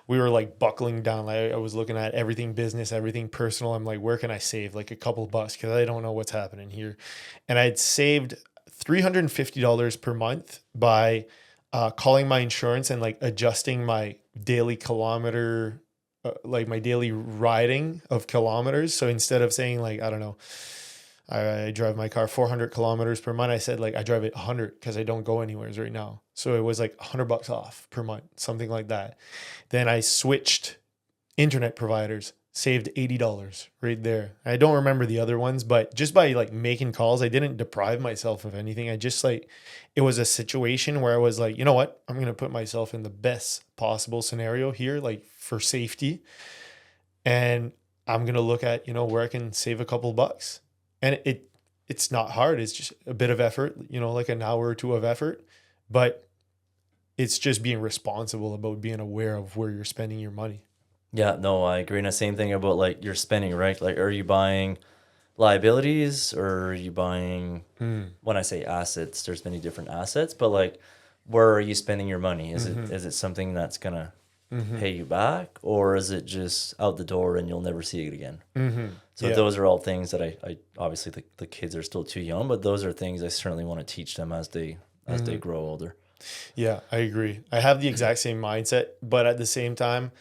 we were like buckling down. Like I was looking at everything business, everything personal. I'm like, where can I save like a couple bucks? Because I don't know what's happening here. And I'd saved $350 per month by calling my insurance and like adjusting my daily kilometer, like my daily riding of kilometers. So instead of saying like, I don't know, I drive my car 400 kilometers per month, I said like I drive it 100 because I don't go anywhere right now. So it was like $100 off per month, something like that. Then I switched internet providers, saved $80 right there. I don't remember the other ones, but just by like making calls, I didn't deprive myself of anything. I just like, it was a situation where I was like, you know what? I'm going to put myself in the best possible scenario here, like for safety. And I'm going to look at, where I can save a couple bucks. And it's not hard. It's just a bit of effort, like an hour or two of effort, but it's just being responsible about being aware of where you're spending your money. Yeah, no, I agree. And the same thing about like your spending, right? Like, are you buying liabilities, or are you buying, when I say assets, there's many different assets, but like, where are you spending your money? Is it something that's gonna pay you back, or is it just out the door and you'll never see it again? So those are all things that I obviously the kids are still too young, but those are things I certainly want to teach them as they grow older. Yeah, I agree. I have the exact same mindset, but at the same time,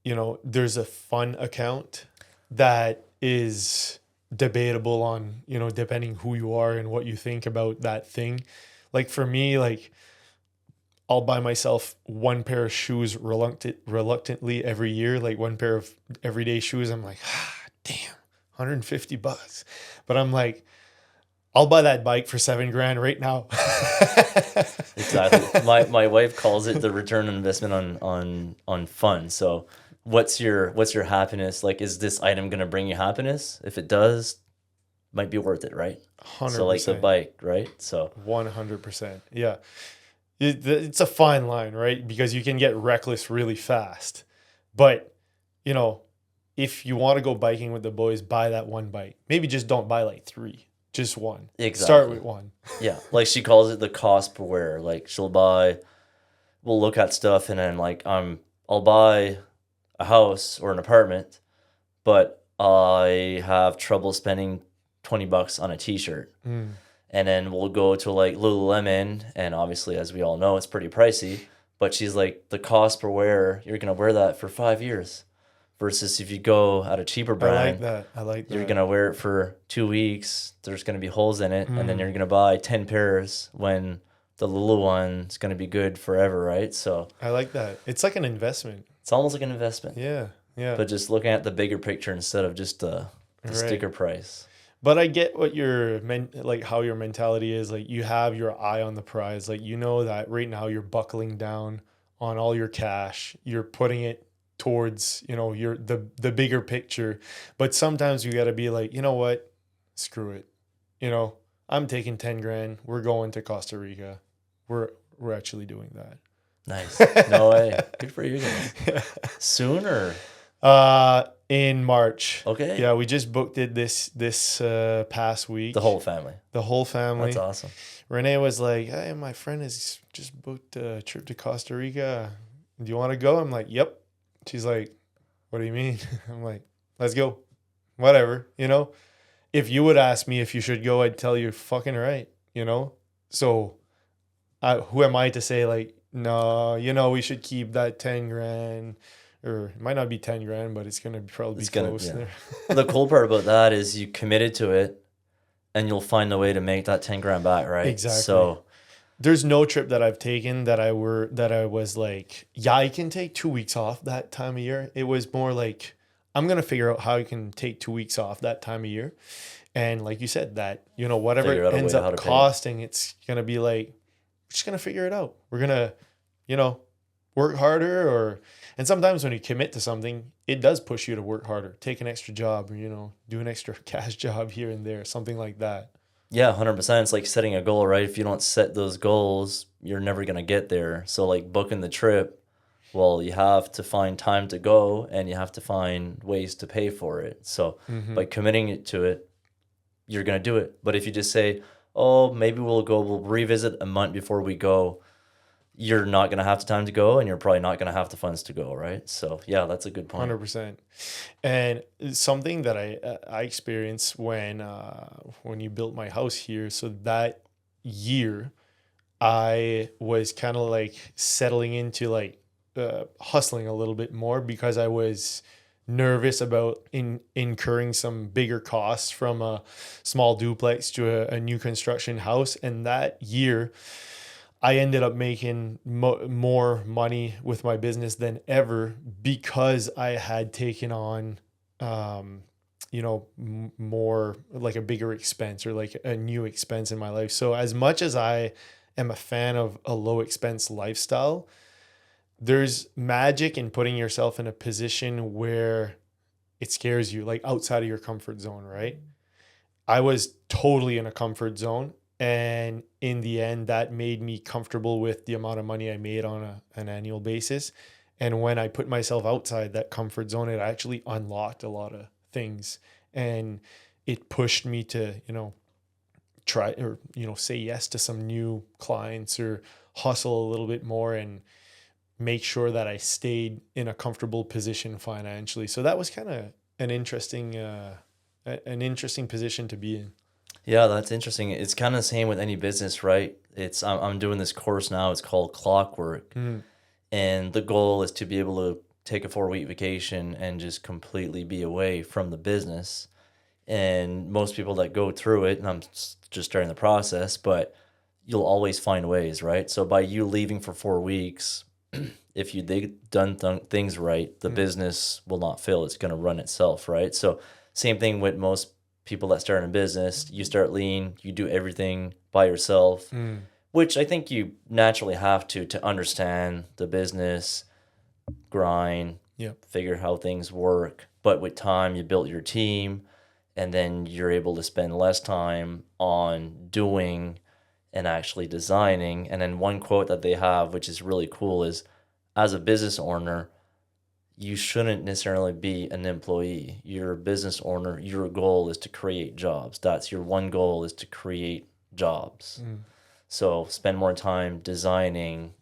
there's a fun account that is debatable on, depending who you are and what you think about that thing. Like for me, like I'll buy myself one pair of shoes reluctantly every year, like one pair of everyday shoes. I'm like, damn, $150. But I'm like, I'll buy that bike for $7,000 right now. Exactly. My wife calls it the return on investment on fun. So what's your happiness? Like, is this item going to bring you happiness? If it does, might be worth it, right? 100%. So like the bike, right? So 100%. Yeah. It's a fine line, right? Because you can get reckless really fast. But, if you want to go biking with the boys, buy that one bike. Maybe just don't buy like 3. Just one. Exactly. Start with one. Yeah. Like she calls it the cost per wear. Like we'll look at stuff, and then like I'll buy a house or an apartment, but I have trouble spending $20 on a t-shirt. And then we'll go to like Lululemon, and obviously, as we all know, it's pretty pricey, but she's like, the cost per wear, you're going to wear that for 5 years. Versus if you go at a cheaper brand, I like that. You're going to wear it for 2 weeks. There's going to be holes in it. And then you're going to buy 10 pairs when the Lulu one's going to be good forever, right? So I like that. It's like an investment. It's almost like an investment. Yeah. Yeah. But just looking at the bigger picture instead of just the sticker price. But I get what how your mentality is. Like you have your eye on the prize. Like, that right now you're buckling down on all your cash. You're putting it towards, the bigger picture. But sometimes you got to be like, you know what? Screw it. I'm taking $10,000. We're going to Costa Rica. We're actually doing that. Nice. No way. Good for you guys. Soon or? In March. Okay. Yeah, we just booked it this past week. The whole family. The whole family. That's awesome. Renee was like, hey, my friend has just booked a trip to Costa Rica. Do you want to go? I'm like, yep. She's like, what do you mean? I'm like, let's go. Whatever, If you would ask me if you should go, I'd tell you fucking right, So who am I to say like, no, we should keep that 10 grand, or it might not be 10 grand, but it's going to probably be close there. The cool part about that is you committed to it and you'll find a way to make that 10 grand back, right? Exactly. So there's no trip that I've taken that I was like, yeah, I can take 2 weeks off that time of year. It was more like, I'm going to figure out how I can take 2 weeks off that time of year. And like you said, that, whatever it ends up costing, it's going to be like, we're just going to figure it out. We're going to, work harder, and sometimes when you commit to something, it does push you to work harder, take an extra job, or, do an extra cash job here and there, something like that. Yeah, 100%. It's like setting a goal, right? If you don't set those goals, you're never going to get there. So like booking the trip, well, you have to find time to go and you have to find ways to pay for it. So by committing it to it, you're going to do it. But if you just say, oh, maybe we'll revisit a month before we go, you're not going to have the time to go and you're probably not going to have the funds to go, right? So yeah, that's a good point. 100%. And something that I experienced when you built my house here, so that year I was kind of like settling into like hustling a little bit more because I was nervous about incurring some bigger costs from a small duplex to a new construction house. And that year I ended up making more money with my business than ever because I had taken on, more like a bigger expense or like a new expense in my life. So as much as I am a fan of a low expense lifestyle, there's magic in putting yourself in a position where it scares you, like outside of your comfort zone, right? I was totally in a comfort zone. And in the end, that made me comfortable with the amount of money I made on an annual basis. And when I put myself outside that comfort zone, it actually unlocked a lot of things. And it pushed me to, try or, say yes to some new clients or hustle a little bit more and make sure that I stayed in a comfortable position financially. So that was kind of an interesting position to be in. Yeah, that's interesting. It's kind of the same with any business, right? I'm doing this course now. It's called Clockwork, and the goal is to be able to take a 4-week vacation and just completely be away from the business. And most people that go through it, and I'm just starting the process, but you'll always find ways, right? So by you leaving for 4 weeks, if they've done things right, the business will not fail. It's going to run itself, right? So same thing with most people that start in a business. You start lean, you do everything by yourself, which I think you naturally have to understand the business, grind, figure how things work. But with time, you build your team, and then you're able to spend less time on doing and actually designing. And then one quote that they have, which is really cool, is as a business owner, you shouldn't necessarily be an employee. You're a business owner. Your goal is to create jobs. That's your one goal, is to create jobs. So spend more time designing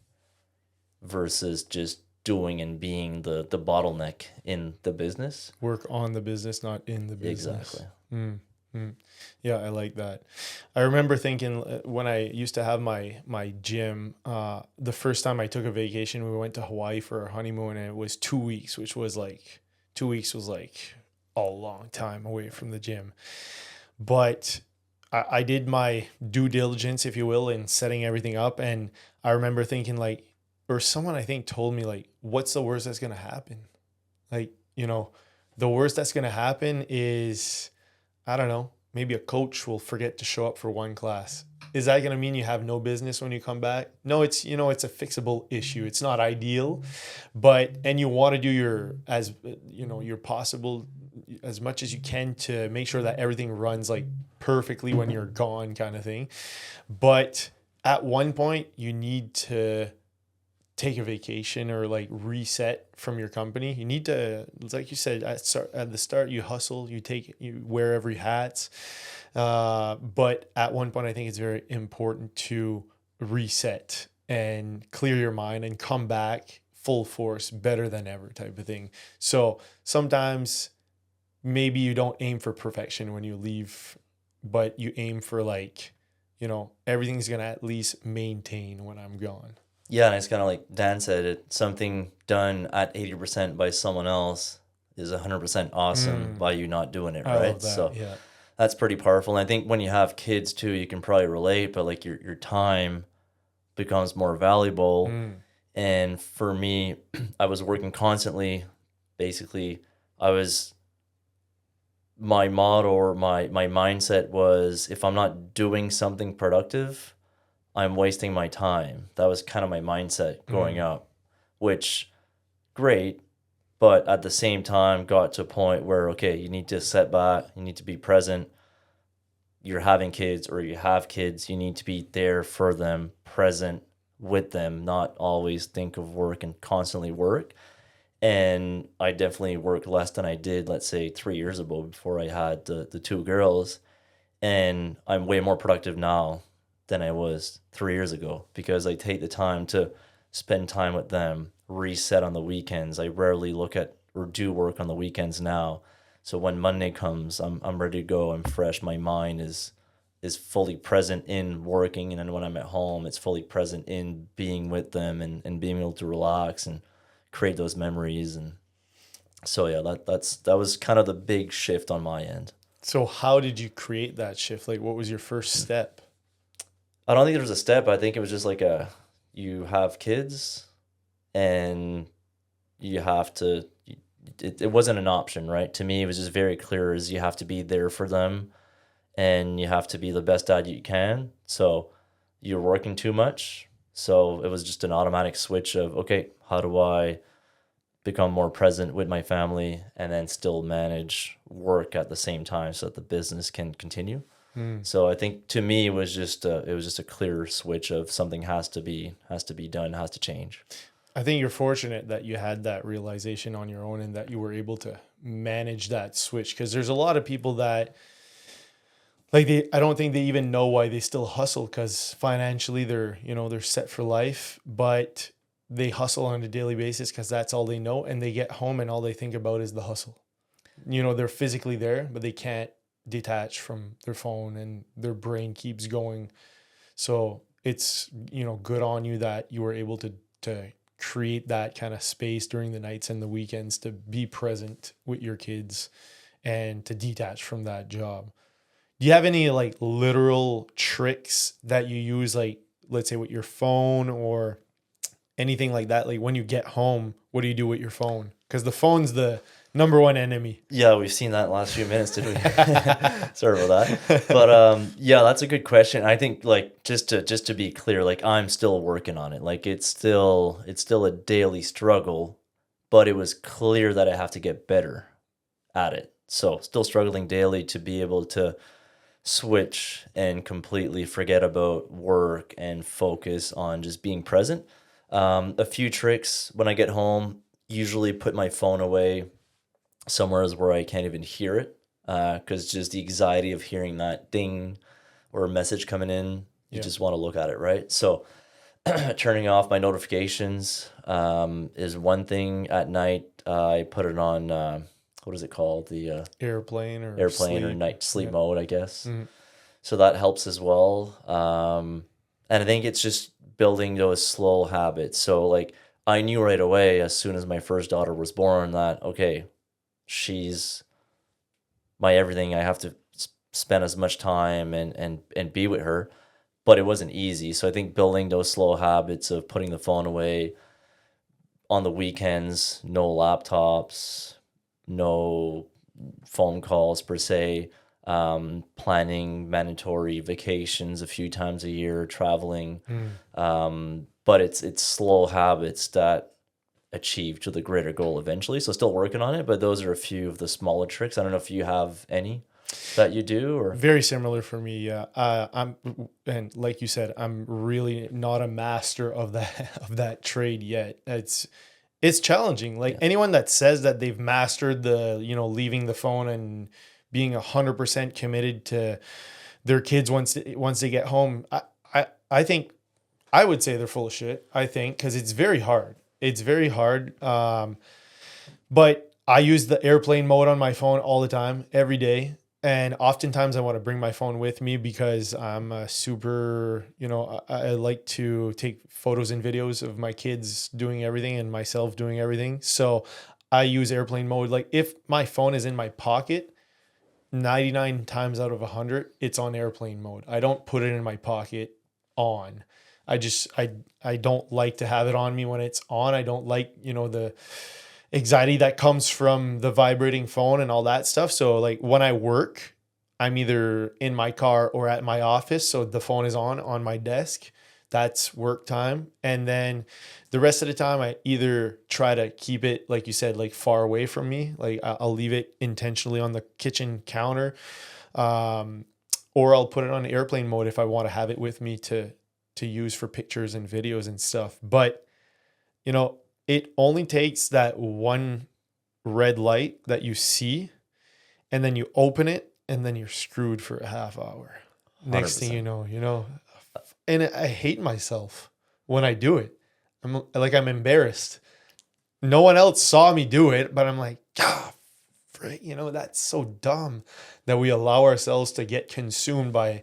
versus just doing and being the bottleneck in the business. Work on the business, not in the business. Exactly. Yeah, I like that. I remember thinking when I used to have my gym, the first time I took a vacation, we went to Hawaii for our honeymoon, and it was 2 weeks, which was like 2 weeks was like a long time away from the gym. But I did my due diligence, if you will, in setting everything up. And I remember thinking like, or someone I think told me like, what's the worst that's going to happen? Like, the worst that's going to happen is, I don't know, maybe a coach will forget to show up for one class. Is that going to mean you have no business when you come back? No, it's a fixable issue. It's not ideal, and you want to do your possible as much as you can to make sure that everything runs like perfectly when you're gone, kind of thing. But at one point you need to take a vacation or like reset from your company. You need to, like you said, at the start, you hustle, you wear every hat. But at one point, I think it's very important to reset and clear your mind and come back full force, better than ever type of thing. So sometimes maybe you don't aim for perfection when you leave, but you aim for like, everything's going to at least maintain when I'm gone. Yeah, and it's kind of like Dan said, something done at 80% by someone else is 100% awesome by you not doing it, I love right? that. So Yeah. that's pretty powerful. And I think when you have kids too, you can probably relate, but like your time becomes more valuable. And for me, I was working constantly. Basically, my motto or my mindset was, if I'm not doing something productive, I'm wasting my time. That was kind of my mindset growing up, which great, but at the same time got to a point where, okay, you need to set back, you need to be present. You're having kids or you have kids, you need to be there for them, present with them, not always think of work and constantly work. And I definitely worked less than I did, let's say 3 years ago before I had the two girls. And I'm way more productive now than I was 3 years ago because I take the time to spend time with them, reset on the weekends. I rarely look at or do work on the weekends now. So when Monday comes, I'm ready to go. I'm fresh. My mind is fully present in working, and then when I'm at home, it's fully present in being with them and being able to relax and create those memories. And so yeah, that was kind of the big shift on my end. So how did you create that shift? Like, what was your first step? I don't think there was a step. I think it was just like you have kids and you have to, it wasn't an option, right? To me, it was just very clear as you have to be there for them and you have to be the best dad you can. So you're working too much. So it was just an automatic switch of, okay, how do I become more present with my family and then still manage work at the same time so that the business can continue. So I think to me it was just a clear switch of something has to be done, has to change. I think you're fortunate that you had that realization on your own and that you were able to manage that switch, because there's a lot of people that I don't think they even know why they still hustle, because financially they're set for life, but they hustle on a daily basis because that's all they know, and they get home and all they think about is the hustle. They're physically there, but they can't detach from their phone and their brain keeps going. So it's, good on you that you were able to create that kind of space during the nights and the weekends to be present with your kids and to detach from that job. Do you have any like literal tricks that you use, like let's say with your phone or anything like that? Like when you get home, what do you do with your phone? Because the phone's the number one enemy. Yeah, we've seen that in the last few minutes, did we? Sorry about that. But yeah, that's a good question. I think like just to be clear, like I'm still working on it. Like it's still a daily struggle, but it was clear that I have to get better at it. So still struggling daily to be able to switch and completely forget about work and focus on just being present. A few tricks when I get home, usually put my phone away somewhere where I can't even hear it, because just the anxiety of hearing that ding or a message coming in, you just want to look at it, right? So turning off my notifications is one thing at night. I put it on, what is it called? The Airplane or night sleep mode, I guess. So that helps as well. And I think it's just building those slow habits. So like I knew right away as soon as my first daughter was born that, okay, she's my everything. I have to spend as much time and be with her, but it wasn't easy. So I think building those slow habits of putting the phone away on the weekends, no laptops, no phone calls per se, planning mandatory vacations a few times a year, traveling. But it's slow habits that achieve to the greater goal eventually. So still working on it, but those are a few of the smaller tricks. I don't know if you have any that you do or very similar for me. Yeah. And like you said, I'm really not a master of that trade yet. It's challenging. Like anyone that says that they've mastered the, leaving the phone and being 100% committed to their kids once they get home, I think I would say they're full of shit. I think because it's very hard. It's very hard. But I use the airplane mode on my phone all the time, every day. And oftentimes I want to bring my phone with me because I'm a super, I like to take photos and videos of my kids doing everything and myself doing everything. So I use airplane mode. Like if my phone is in my pocket, 99 times out of 100, it's on airplane mode. I don't put it in my pocket on. I don't like to have it on me when it's on. I don't like, the anxiety that comes from the vibrating phone and all that stuff. So like when I work, I'm either in my car or at my office. So the phone is on my desk. That's work time. And then the rest of the time, I either try to keep it, like you said, like far away from me. Like I'll leave it intentionally on the kitchen counter. Or I'll put it on airplane mode if I want to have it with me to use for pictures and videos and stuff. But, it only takes that one red light that you see, and then you open it, and then you're screwed for a half hour. Next thing 100%. you know, and I hate myself when I do it. I'm embarrassed. No one else saw me do it, but I'm like, ah, frick, that's so dumb that we allow ourselves to get consumed by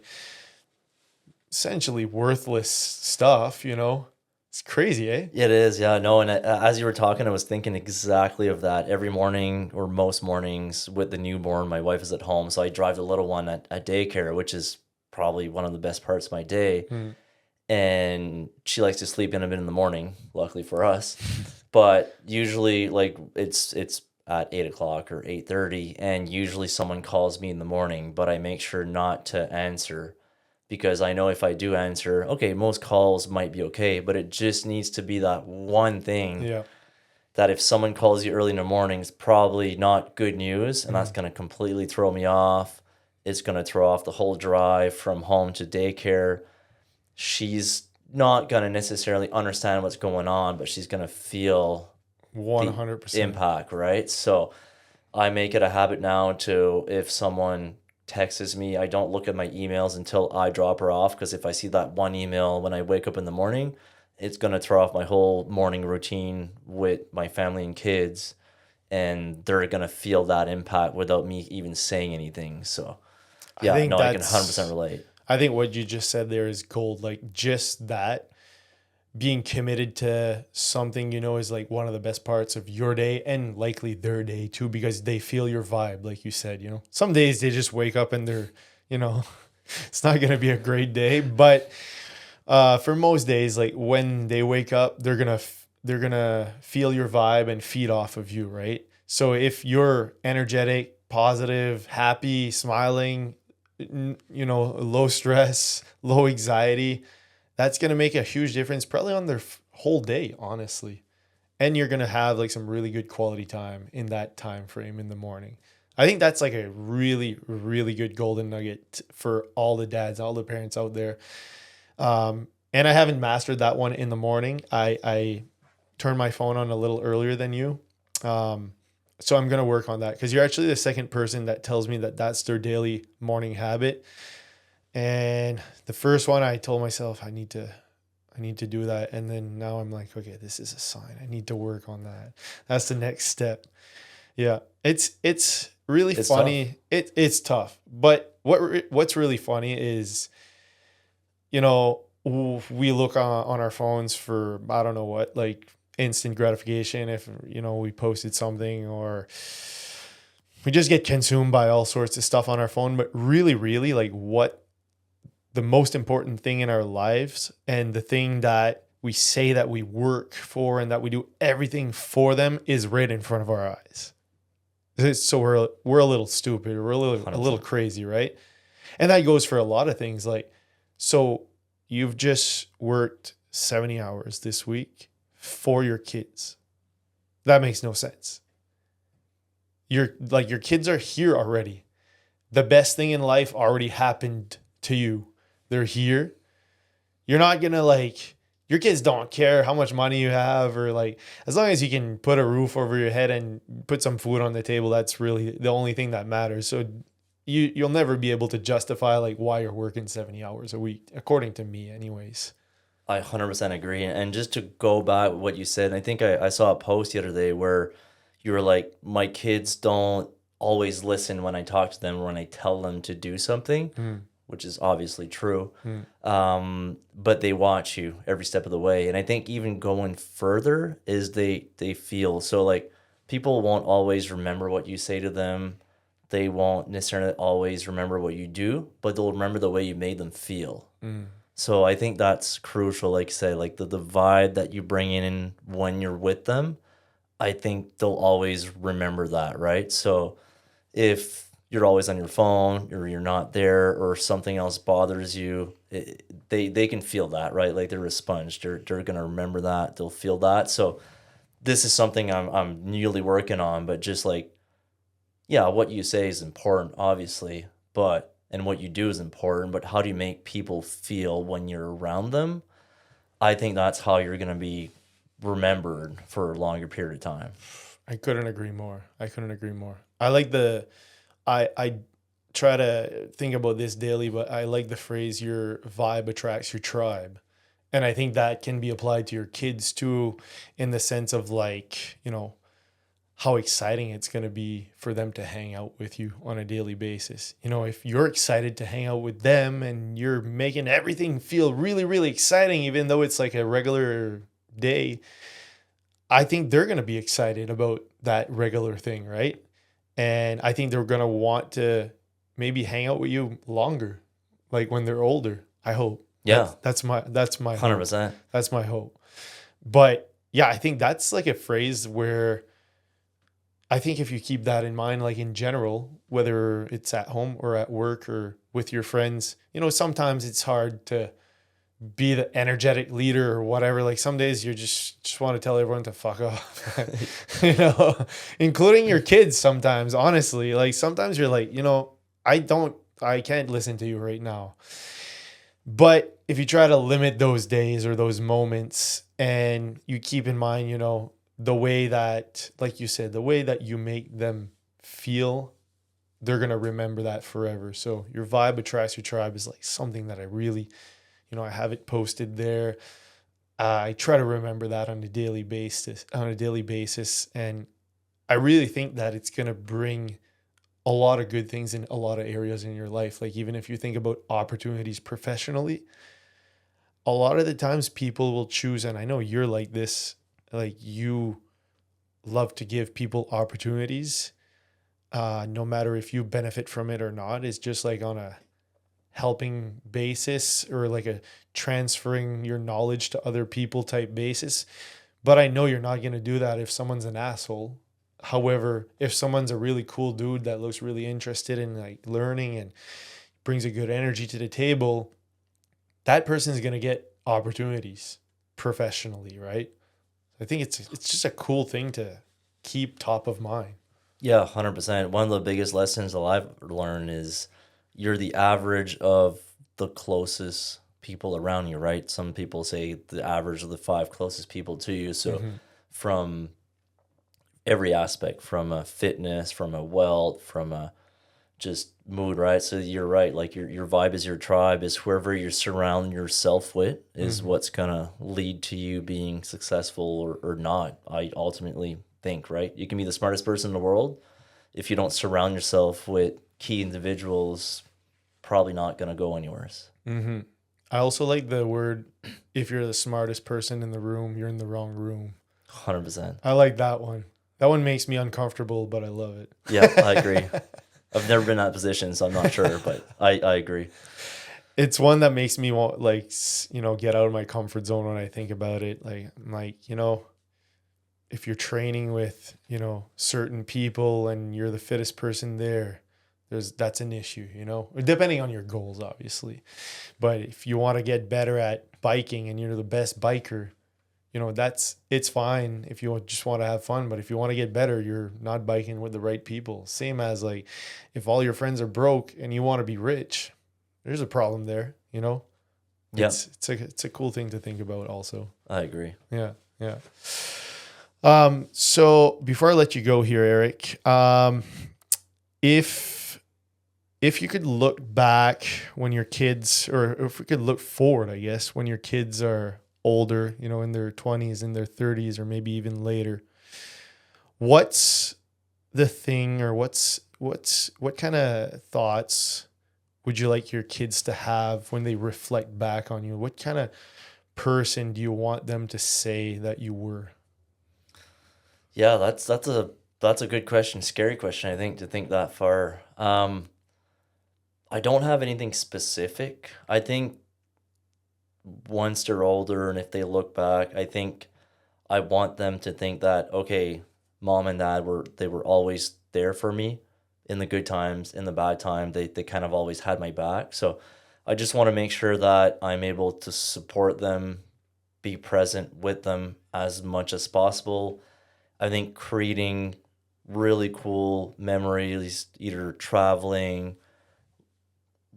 essentially worthless stuff, It's crazy, eh? It is, yeah. No, and as you were talking, I was thinking exactly of that. Every morning or most mornings with the newborn, my wife is at home, so I drive the little one at daycare, which is probably one of the best parts of my day. And she likes to sleep in a bit in the morning, luckily for us. But usually, like it's at 8 o'clock or 8:30, and usually someone calls me in the morning, but I make sure not to answer because I know if I do answer, okay, most calls might be okay, but it just needs to be that one thing Yeah. that if someone calls you early in the morning, it's probably not good news, and that's going to completely throw me off. It's going to throw off the whole drive from home to daycare. She's not going to necessarily understand what's going on, but she's going to feel the 100%. impact, right? So I make it a habit now to, if someone texts me, I don't look at my emails until I drop her off, because if I see that one email when I wake up in the morning, it's going to throw off my whole morning routine with my family and kids, and they're going to feel that impact without me even saying anything. So I yeah, think no, I can that's 100% relate. I think what you just said there is gold. Like just that being committed to something, is like one of the best parts of your day and likely their day too, because they feel your vibe. Like you said, some days they just wake up and they're, it's not going to be a great day, but for most days, like when they wake up, they're going to feel your vibe and feed off of you. Right. So if you're energetic, positive, happy, smiling, low stress, low anxiety, that's going to make a huge difference probably on their whole day, honestly. And you're going to have like some really good quality time in that time frame in the morning. I think that's like a really, really good golden nugget for all the dads, all the parents out there. And I haven't mastered that one in the morning. I turn my phone on a little earlier than you. So I'm going to work on that, because you're actually the second person that tells me that that's their daily morning habit. And the first one, I told myself I need to do that. And then now I'm like, okay, this is a sign. I need to work on that. That's the next step. Yeah. It's really funny. It's tough. But what's really funny is, we look on our phones for, I don't know what, like instant gratification. If, we posted something, or we just get consumed by all sorts of stuff on our phone. But really, really, like what the most important thing in our lives, and the thing that we say that we work for and that we do everything for them, is right in front of our eyes. So we're a little stupid. We're a little crazy, right? And that goes for a lot of things. Like, so you've just worked 70 hours this week for your kids. That makes no sense. Your kids are here already. The best thing in life already happened to you. They're here. You're not going to your kids don't care how much money you have, or as long as you can put a roof over your head and put some food on the table, that's really the only thing that matters. So you'll never be able to justify why you're working 70 hours a week, according to me anyways. I 100% agree. And just to go back what you said, I think I saw a post the other day where you were like, my kids don't always listen when I talk to them or when I tell them to do something, Mm. which is obviously true. Mm. But they watch you every step of the way. And I think even going further is they feel so like people won't always remember what you say to them. They won't necessarily always remember what you do, but they'll remember the way you made them feel. Mm. So I think that's crucial, like you say, like the vibe that you bring in when you're with them, I think they'll always remember that, right? So if you're always on your phone or you're not there or something else bothers you, they can feel that, right? Like they're a sponge. They're gonna remember that. They'll feel that. So this is something I'm newly working on, but just like yeah, what you say is important, obviously, but and what you do is important, but how do you make people feel when you're around them? I think that's how you're gonna be remembered for a longer period of time. I couldn't agree more. I couldn't agree more. I like I try to think about this daily, but I like the phrase your vibe attracts your tribe. And I think that can be applied to your kids too, in the sense of like, how exciting it's going to be for them to hang out with you on a daily basis. If you're excited to hang out with them and you're making everything feel really, really exciting, even though it's like a regular day, I think they're going to be excited about that regular thing, right? And I think they're going to want to maybe hang out with you longer, like when they're older. I hope. Yeah, That's my hope. 100%. That's my hope. But yeah, I think that's like a phrase where I think if you keep that in mind, like in general, whether it's at home or at work or with your friends, sometimes it's hard to be the energetic leader or whatever. Like some days you just want to tell everyone to fuck off, including your kids sometimes, honestly. Like sometimes you're like, I can't listen to you right now. But if you try to limit those days or those moments and you keep in mind, the way that, like you said, the way that you make them feel, they're going to remember that forever. So your vibe attracts your tribe is like something that I really, I have it posted there. I try to remember that on a daily basis, And I really think that it's going to bring a lot of good things in a lot of areas in your life. Like even if you think about opportunities professionally, a lot of the times people will choose, and I know you're like this, like you love to give people opportunities, no matter if you benefit from it or not. It's just like on a helping basis or like a transferring your knowledge to other people type basis. But I know you're not going to do that if someone's an asshole. However, if someone's a really cool dude that looks really interested in like learning and brings a good energy to the table, that person is going to get opportunities professionally, right? I think it's just a cool thing to keep top of mind. Yeah, 100%. One of the biggest lessons that I've learned is you're the average of the closest people around you, right? Some people say the average of the 5 closest people to you. So from every aspect, from a fitness, from a wealth, from a just mood, right? So you're right. Like your vibe is your tribe, is whoever you surround yourself with is what's gonna lead to you being successful or not. I ultimately think, right? You can be the smartest person in the world. If you don't surround yourself with key individuals, probably not gonna go anywhere. Mm-hmm. I also like the word, if you're the smartest person in the room, you're in the wrong room. 100%. I like that one. That one makes me uncomfortable, but I love it. Yeah, I agree. I've never been in that position, so I'm not sure, but I agree. It's one that makes me want, like, get out of my comfort zone when I think about it. Like, I'm like, if you're training with, certain people and you're the fittest person there, that's an issue, depending on your goals, obviously. But if you want to get better at biking and you're the best biker, it's fine if you just want to have fun. But if you want to get better, you're not biking with the right people. Same as like, if all your friends are broke and you want to be rich, there's a problem there, Yeah. It's a cool thing to think about also. I agree. Yeah. Yeah. So before I let you go here, Eric, if you could look back when your kids, or if we could look forward, I guess, when your kids are older, in their 20s, in their 30s, or maybe even later, what's the thing, or what's what kind of thoughts would you like your kids to have when they reflect back on you? What kind of person do you want them to say that you were? Yeah, that's a good question, scary question, I think, to think that far. I don't have anything specific. I think once they're older and if they look back, I think I want them to think that, okay, mom and dad were always there for me in the good times, in the bad time. They kind of always had my back. So I just want to make sure that I'm able to support them, be present with them as much as possible. I think creating really cool memories, either traveling,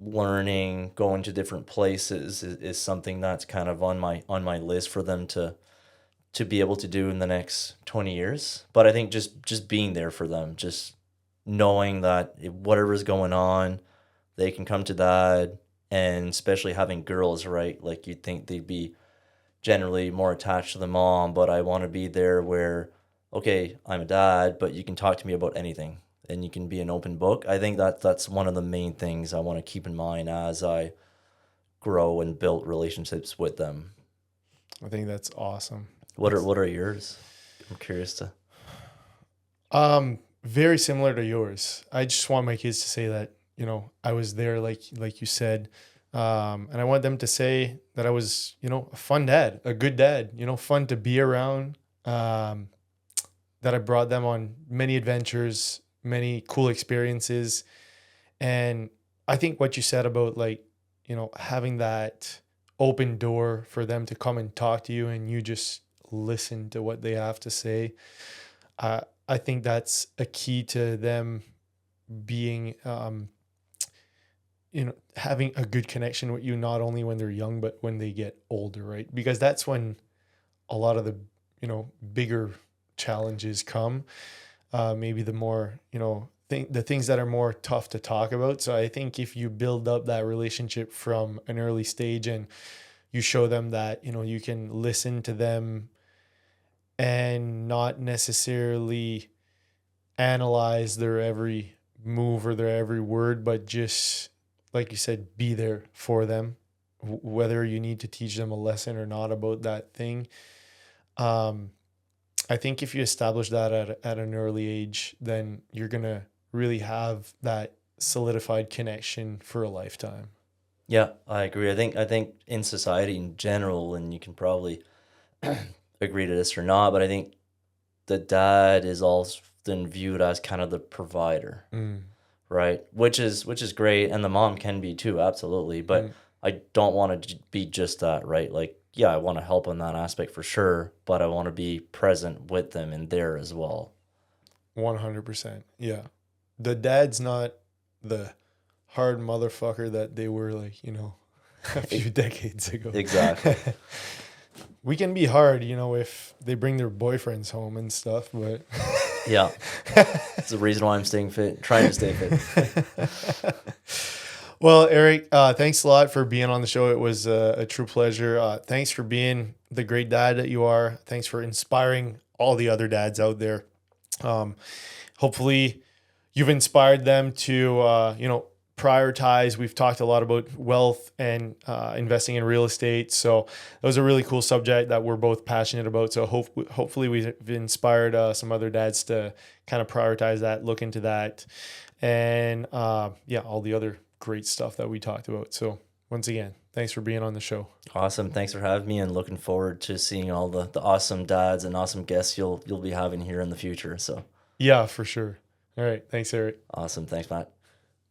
learning, going to different places is something that's kind of on my list for them to be able to do in the next 20 years. But I think just being there for them, just knowing that whatever's going on, they can come to dad, and especially having girls, right? Like you'd think they'd be generally more attached to the mom, but I want to be there where, okay, I'm a dad, but you can talk to me about anything and you can be an open book. I think that's one of the main things I want to keep in mind as I grow and build relationships with them. I think that's awesome. What are yours? I'm curious to. Very similar to yours. I just want my kids to say that, you know, I was there, like you said. And I want them to say that I was, you know, a fun dad, a good dad, you know, fun to be around. That I brought them on many adventures, many cool experiences. And I think what you said about, like, you know, having that open door for them to come and talk to you and you just listen to what they have to say. I think that's a key to them being, you know, having a good connection with you, not only when they're young, but when they get older, right? Because that's when a lot of the, you know, bigger challenges come. Maybe the more, you know, the things that are more tough to talk about. So I think if you build up that relationship from an early stage and you show them that, you know, you can listen to them and not necessarily analyze their every move or their every word, but just, like you said, be there for them, whether you need to teach them a lesson or not about that thing. I think if you establish that at an early age, then you're going to really have that solidified connection for a lifetime. Yeah, I agree. I think in society in general, and you can probably agree to this or not, but I think the dad is often viewed as kind of the provider, Mm, right? Which is great, and the mom can be too, absolutely. But mm, I don't want to be just that, right? Like, yeah, I want to help in that aspect for sure, but I want to be present with them in there as well. 100%. Yeah. The dad's not the hard motherfucker that they were, like, you know, a few decades ago. Exactly. We can be hard, you know, if they bring their boyfriends home and stuff, but Yeah, it's the reason why I'm staying fit, trying to stay fit. well, Eric, thanks a lot for being on the show. It was a true pleasure. Thanks for being the great dad that you are. Thanks for inspiring all the other dads out there. Hopefully you've inspired them to, you know, prioritize. We've talked a lot about wealth and investing in real estate. So that was a really cool subject that we're both passionate about. So hopefully we've inspired some other dads to kind of prioritize that, look into that, and yeah, all the other great stuff that we talked about. So once again, thanks for being on the show. Awesome. Thanks for having me, and looking forward to seeing all the awesome dads and awesome guests you'll be having here in the future. So Yeah, for sure. All right. Thanks, Eric. awesome. Thanks, Matt.